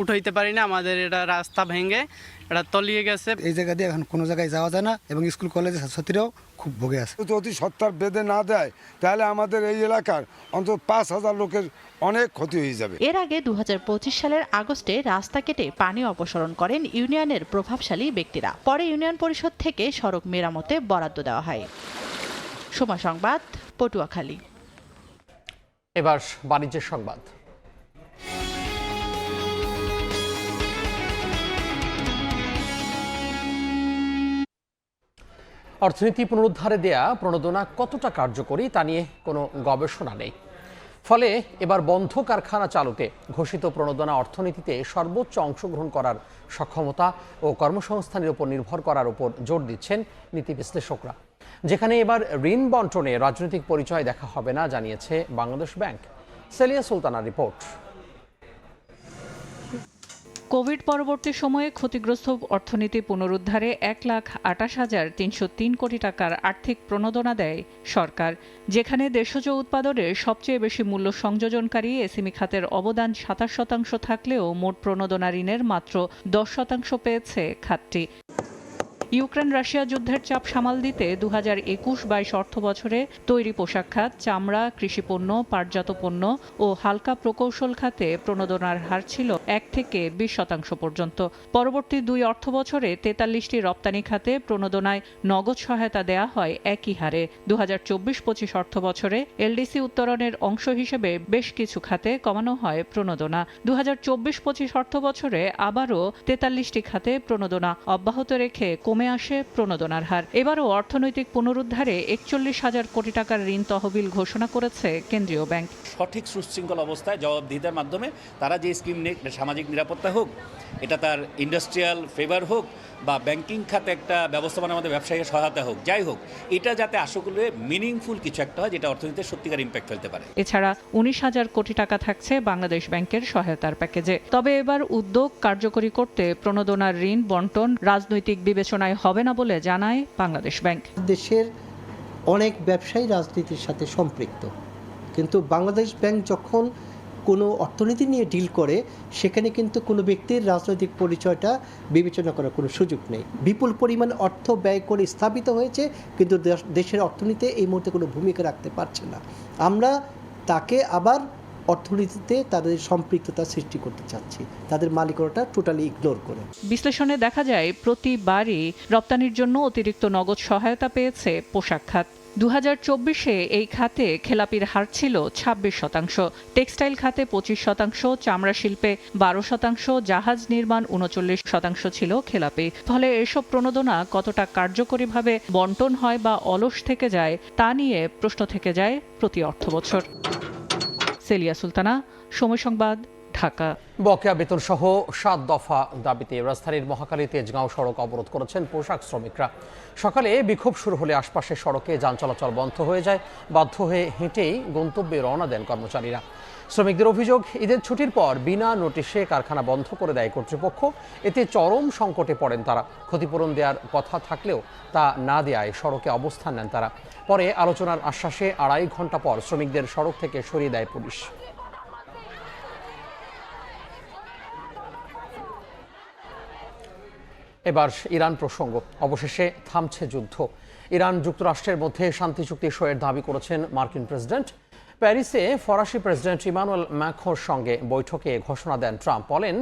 উঠাইতে পারি না, আমাদের এটা রাস্তা ভেঙে এটা তলিয়ে গেছে। এই জায়গা দিয়ে এখন কোনো জায়গায় যাওয়া যায় না এবং স্কুল কলেজের ছাত্রছাত্রীরাও খুব ভোগে আছে। যদি সত্তর বেঁধে না দেয় তাহলে আমাদের এই এলাকার অন্তত 5,000 লোকের অনেক ক্ষতি হয়ে যাবে। এর আগে 2025 সালের আগস্টে রাস্তা কেটে পানি অপসারণ করেন ইউনিয়নের প্রভাবশালী ব্যক্তিরা। পরে ইউনিয়ন পরিষদ থেকে সড়ক মেরামতে বরাদ্দ দেওয়া হয়। সময় সংবাদ, পটুয়াখালী। এবার বাণিজ্যের সংবাদ। অর্থনীতি পুনরুদ্ধারে দেয়া প্রণোদনা কতটা কার্যকরী তা নিয়ে কোনো গবেষণা নেই। ফলে এবার বন্ধ কারখানা চালুতে ঘোষিত প্রণোদনা অর্থনীতিতে সর্বোচ্চ অংশগ্রহণ করার সক্ষমতা ও কর্মসংস্থানের উপর নির্ভর করার উপর জোর দিচ্ছেন নীতি বিশ্লেষকরা। যেখানে এবার ঋণ বন্টনে রাজনৈতিক পরিচয় দেখা হবে না, জানিয়েছে বাংলাদেশ ব্যাংক। সেলিয়া সুলতানার রিপোর্ট। কোভিড পরবর্তী সময়ে ক্ষতিগ্রস্ত অর্থনীতি পুনরুদ্ধারে 1,28,303 কোটি টাকার আর্থিক প্রণোদনা দেয় সরকার। যেখানে দেশজ উৎপাদনের সবচেয়ে বেশি মূল্য সংযোজনকারী এসএমই খাতের অবদান 27% থাকলেও মোট প্রণোদনা ঋণের মাত্র 10% পেয়েছে খাতটি। ইউক্রেন রাশিয়া যুদ্ধের চাপ সামাল দিতে 2021-22 অর্থ বছরে তৈরি পোশাক খাত, চামড়া, কৃষিপণ্য, পাটজাত পণ্য ও হালকা প্রকৌশল খাতে প্রণোদনার হার ছিল 1 থেকে 20% পর্যন্ত। পরবর্তী 2 অর্থ বছরে 43টি রপ্তানি খাতে প্রণোদনায় নগদ সহায়তা দেয়া হয় একই হারে। 2024-25 অর্থ বছরে এলডিসি উত্তরণের অংশ হিসেবে বেশ কিছু খাতে কমানো হয় প্রণোদনা। 2024-25 অর্থ বছরে আবারও 43টি খাতে প্রণোদনা অব্যাহত রেখে কমে আসে প্রণোদনার হার। এবারও অর্থনৈতিক পুনরুদ্ধারে 41,000 কোটি টাকার ঋণ তহবিল ঘোষণা করেছে কেন্দ্রীয় ব্যাংক। সঠিক সুশৃঙ্খল অবস্থায় জবাবদিহিতার মাধ্যমে তারা যে স্কিম নিয়ে, সামাজিক নিরাপত্তা হোক, এটা তার ইন্ডাস্ট্রিয়াল ফেভার হোক বা ব্যাংকিং খাতে একটা ব্যবস্থাপনার মধ্যে ব্যবসায়ীর সহায়তা হোক, যাই হোক, এটা যাতে আসলে মিনিংফুল কিছু একটা হয় যেটা অর্থনীতিতে সত্যিকার ইম্প্যাক্ট ফেলতে পারে। এছাড়া 19,000 কোটি টাকা থাকছে বাংলাদেশ ব্যাংকের সহায়তার প্যাকেজে। তবে এবার উদ্যোগ কার্যকরী করতে প্রণোদনার ঋণ বন্টন রাজনৈতিক বিবেচনায় হবে না বলে জানায় বাংলাদেশ ব্যাংক। দেশের অনেক ব্যবসায়ী রাজনীতির সাথে সম্পৃক্ত, কিন্তু বাংলাদেশ ব্যাংক যখন কোনো অর্থনীতি নিয়ে ডিল করে সেখানে কিন্তু কোনো ব্যক্তির রাজনৈতিক পরিচয়টা বিবেচনা করার কোনো সুযোগ নেই। বিপুল পরিমাণ অর্থ ব্যয় করে স্থাপিত হয়েছে, কিন্তু দেশের অর্থনীতিতে এই মুহূর্তে কোনো ভূমিকা রাখতে পারছে না। আমরা তাকে আবার অর্থনীতিতে তাদের সম্পৃক্ততা সৃষ্টি করতে চাচ্ছি, তাদের মালিকানাটা টোটালি ইগনোর করে। বিশ্লেষণে দেখা যায় প্রতিবারই রপ্তানির জন্য অতিরিক্ত নগদ সহায়তা পেয়েছে পোশাক খাত। 2024-এ এই খাতে খেলাপির হার ছিল 26%, টেক্সটাইল খাতে 25%, চামড়া শিল্পে 12%, জাহাজ নির্মাণ 39% ছিল খেলাপি। ফলে এসব প্রণোদনা কতটা কার্যকরীভাবে বন্টন হয় বা অলস থেকে যায় তা নিয়ে প্রশ্ন থেকে যায় প্রতি অর্থবছর। সেলিয়া সুলতানা, সময় সংবাদ, ঢাকা। বকেয়া বেতন সহ 7 দফা দাবিতে রাজধানীর মহাখালী তেজগাঁও সড়ক অবরোধ করেছেন পোশাক শ্রমিকরা। সকালে বিক্ষোভ শুরু হলে আশপাশের সড়কে যান চলাচল বন্ধ হয়ে যায়। বাধ্য হয়ে হেঁটেই গন্তব্যে রওনা দেন কর্মচারীরা। শ্রমিকদের অভিযোগ, ঈদের ছুটির পর বিনা নোটিশে কারখানা বন্ধ করে দেয় কর্তৃপক্ষ। এতে চরম সংকটে পড়েন তারা। ক্ষতিপূরণ দেওয়ার কথা থাকলেও তা না দেয়ায় সড়কে অবস্থান নেন তারা। পরে আলোচনার আশ্বাসে 2.5 ঘন্টা পর শ্রমিকদের সড়ক থেকে সরিয়ে দেয় পুলিশ। এবার ইরান প্রসঙ্গ। অবশেষে থামছে যুদ্ধ। ইরান যুক্তরাষ্ট্রের মধ্যে শান্তি চুক্তি সইয়ের দাবি করেছেন মার্কিন প্রেসিডেন্ট। প্যারিসে ফরাসি প্রেসিডেন্ট ইমানুয়েল ম্যাক্রোর সঙ্গে বৈঠকে ঘোষণা দেন ট্রাম্প। বলেন,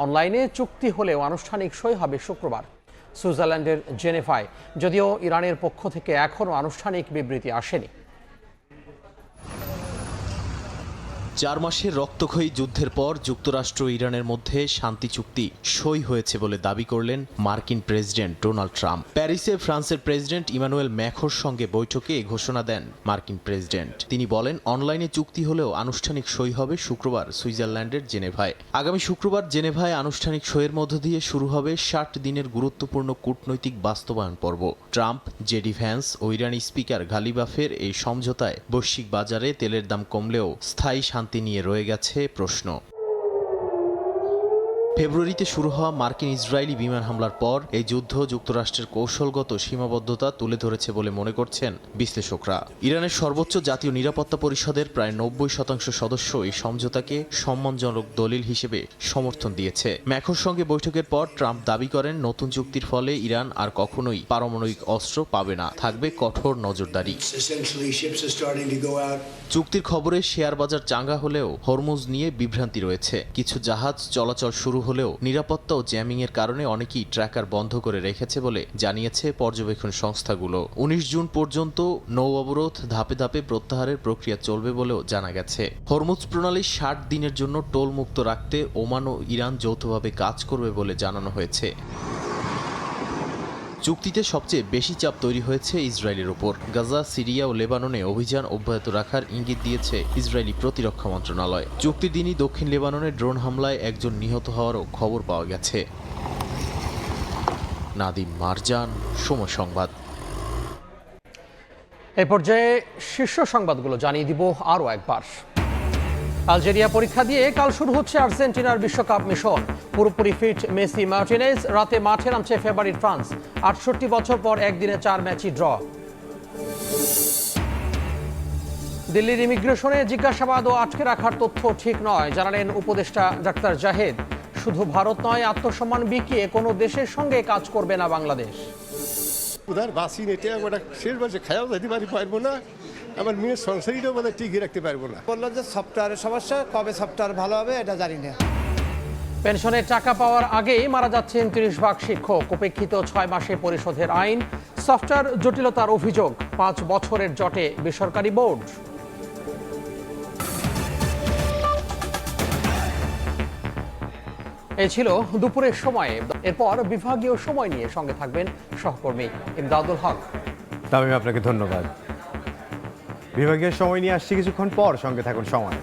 অনলাইনে চুক্তি হলেও আনুষ্ঠানিক সই হবে শুক্রবার। সুইজারল্যান্ডের জেনেভায়, যদিও ইরানের পক্ষ থেকে এখনও আনুষ্ঠানিক বিবৃতি আসেনি। 4 মাসের রক্তক্ষয়ী যুদ্ধের পর যুক্তরাষ্ট্র ও ইরানের মধ্যে শান্তি চুক্তি সই হয়েছে বলে দাবি করলেন মার্কিন প্রেসিডেন্ট ডোনাল্ড ট্রাম্প। প্যারিসে ফ্রান্সের প্রেসিডেন্ট ইমানুয়েল ম্যাখোর সঙ্গে বৈঠকে এই ঘোষণা দেন মার্কিন প্রেসিডেন্ট। তিনি বলেন, অনলাইনে চুক্তি হলেও আনুষ্ঠানিক সই হবে শুক্রবার সুইজারল্যান্ডের জেনেভায়। আগামী শুক্রবার জেনেভায় আনুষ্ঠানিক সইয়ের মধ্য দিয়ে শুরু হবে 60 দিনের গুরুত্বপূর্ণ কূটনৈতিক বাস্তবায়ন পর্ব। ট্রাম্প, জেডি ভ্যান্স ও ইরানি স্পিকার গালিবাফের এই সমঝোতায় বৈশ্বিক বাজারে তেলের দাম কমলেও স্থায়ী শান্তি নিয়ে রয়ে গেছে প্রশ্ন। ফেব্রুয়ারিতে শুরু হওয়া মার্কিন ইসরায়েলি বিমান হামলার পর এই যুদ্ধ যুক্তরাষ্ট্রের কৌশলগত সীমাবদ্ধতা তুলে ধরেছে বলে মনে করছেন বিশ্লেষকরা। ইরানের সর্বোচ্চ জাতীয় নিরাপত্তা পরিষদের প্রায় 90% সদস্য এই সমঝোতাকে সম্মানজনক দলিল হিসেবে সমর্থন দিয়েছে। ম্যাখোর সঙ্গে বৈঠকের পর ট্রাম্প দাবি করেন, নতুন চুক্তির ফলে ইরান আর কখনোই পারমাণবিক অস্ত্র পাবে না, থাকবে কঠোর নজরদারি। চুক্তির খবরে শেয়ার বাজার চাঙ্গা হলেও হরমুজ নিয়ে বিভ্রান্তি রয়েছে। কিছু জাহাজ চলাচল শুরু হলেও নিরাপত্তা ও জ্যামিং এর কারণে অনেকেই ট্র্যাকার বন্ধ করে রেখেছে বলে জানিয়েছে পর্যবেক্ষণ সংস্থাগুলো। 19 জুন পর্যন্ত নৌ অবরোধ ধাপে ধাপে প্রত্যাহারের প্রক্রিয়া চলবে বলেও জানা গেছে। হরমুজ প্রণালী 60 দিনের জন্য টোল মুক্ত রাখতে ওমান ও ইরান যৌথভাবে কাজ করবে বলে জানানো হয়েছে। চুক্তিতে সবচেয়ে বেশি চাপ তৈরি হয়েছে ইসরায়েলের উপর। গাজা, সিরিয়া ও লেবাননে অভিযান অব্যাহত রাখার ইঙ্গিত দিয়েছে ইসরায়েলি প্রতিরক্ষা মন্ত্রণালয়। চুক্তির দিনই দক্ষিণ লেবাননে ড্রোন হামলায় একজন নিহত হওয়ারও খবর পাওয়া গেছে। নাদিম মারজান, সময় সংবাদ। এ পর্যায়ে শীর্ষ সংবাদগুলো জানিয়ে দিব আরও একবার। আলজেরিয়া পরীক্ষা দিয়ে কাল শুরু হচ্ছে আর্জেন্টিনার বিশ্বকাপ মিশন। পুরোপুরি ফিট মেসি, মার্টিনেজ, রাতে মাঠে নামছে ফেভারিট ফ্রান্স। 68 বছর পর একদিনে 4 ম্যাচই ড্র। দিল্লির ইমিগ্রেশনে জিজ্ঞাসাবাদ ও আটকে রাখার তথ্য ঠিক নয়, জানালেন উপদেষ্টা ডাক্তার জাহেদ। শুধু ভারত নয়, আত্মসম্মান বিকিয়ে কোনো দেশের সঙ্গে কাজ করবে না বাংলাদেশ। উদার বাসি নেটে ওটা শেষ বলছে খায়াও যেতে পারবো না, আমার মেয়ের সংসারীটাও বোধহয় টিকিয়ে রাখতে পারবো না। বললো যে সফটওয়্যারের সমস্যা, কবে সফটওয়্যার ভালো হবে এটা জানি না। পেনশনের টাকা পাওয়ার আগেই মারা যাচ্ছেন 30 ভাগ শিক্ষক। উপেক্ষিত 6 মাসে পরিশোধের আইন। সফটওয়্যার জটিলতার অভিযোগ। 5 বছরের জটে বেসরকারি বোর্ড। এই ছিল দুপুরের সময়ে। এরপর বিভাগীয় সময় নিয়ে সঙ্গে থাকবেন সহকর্মী ইমদাদুল হক। তামিম, আপনাকে ধন্যবাদ। বিভাগীয় সময় নিয়ে আসছি কিছুক্ষণ পর, সঙ্গে থাকুন সময়।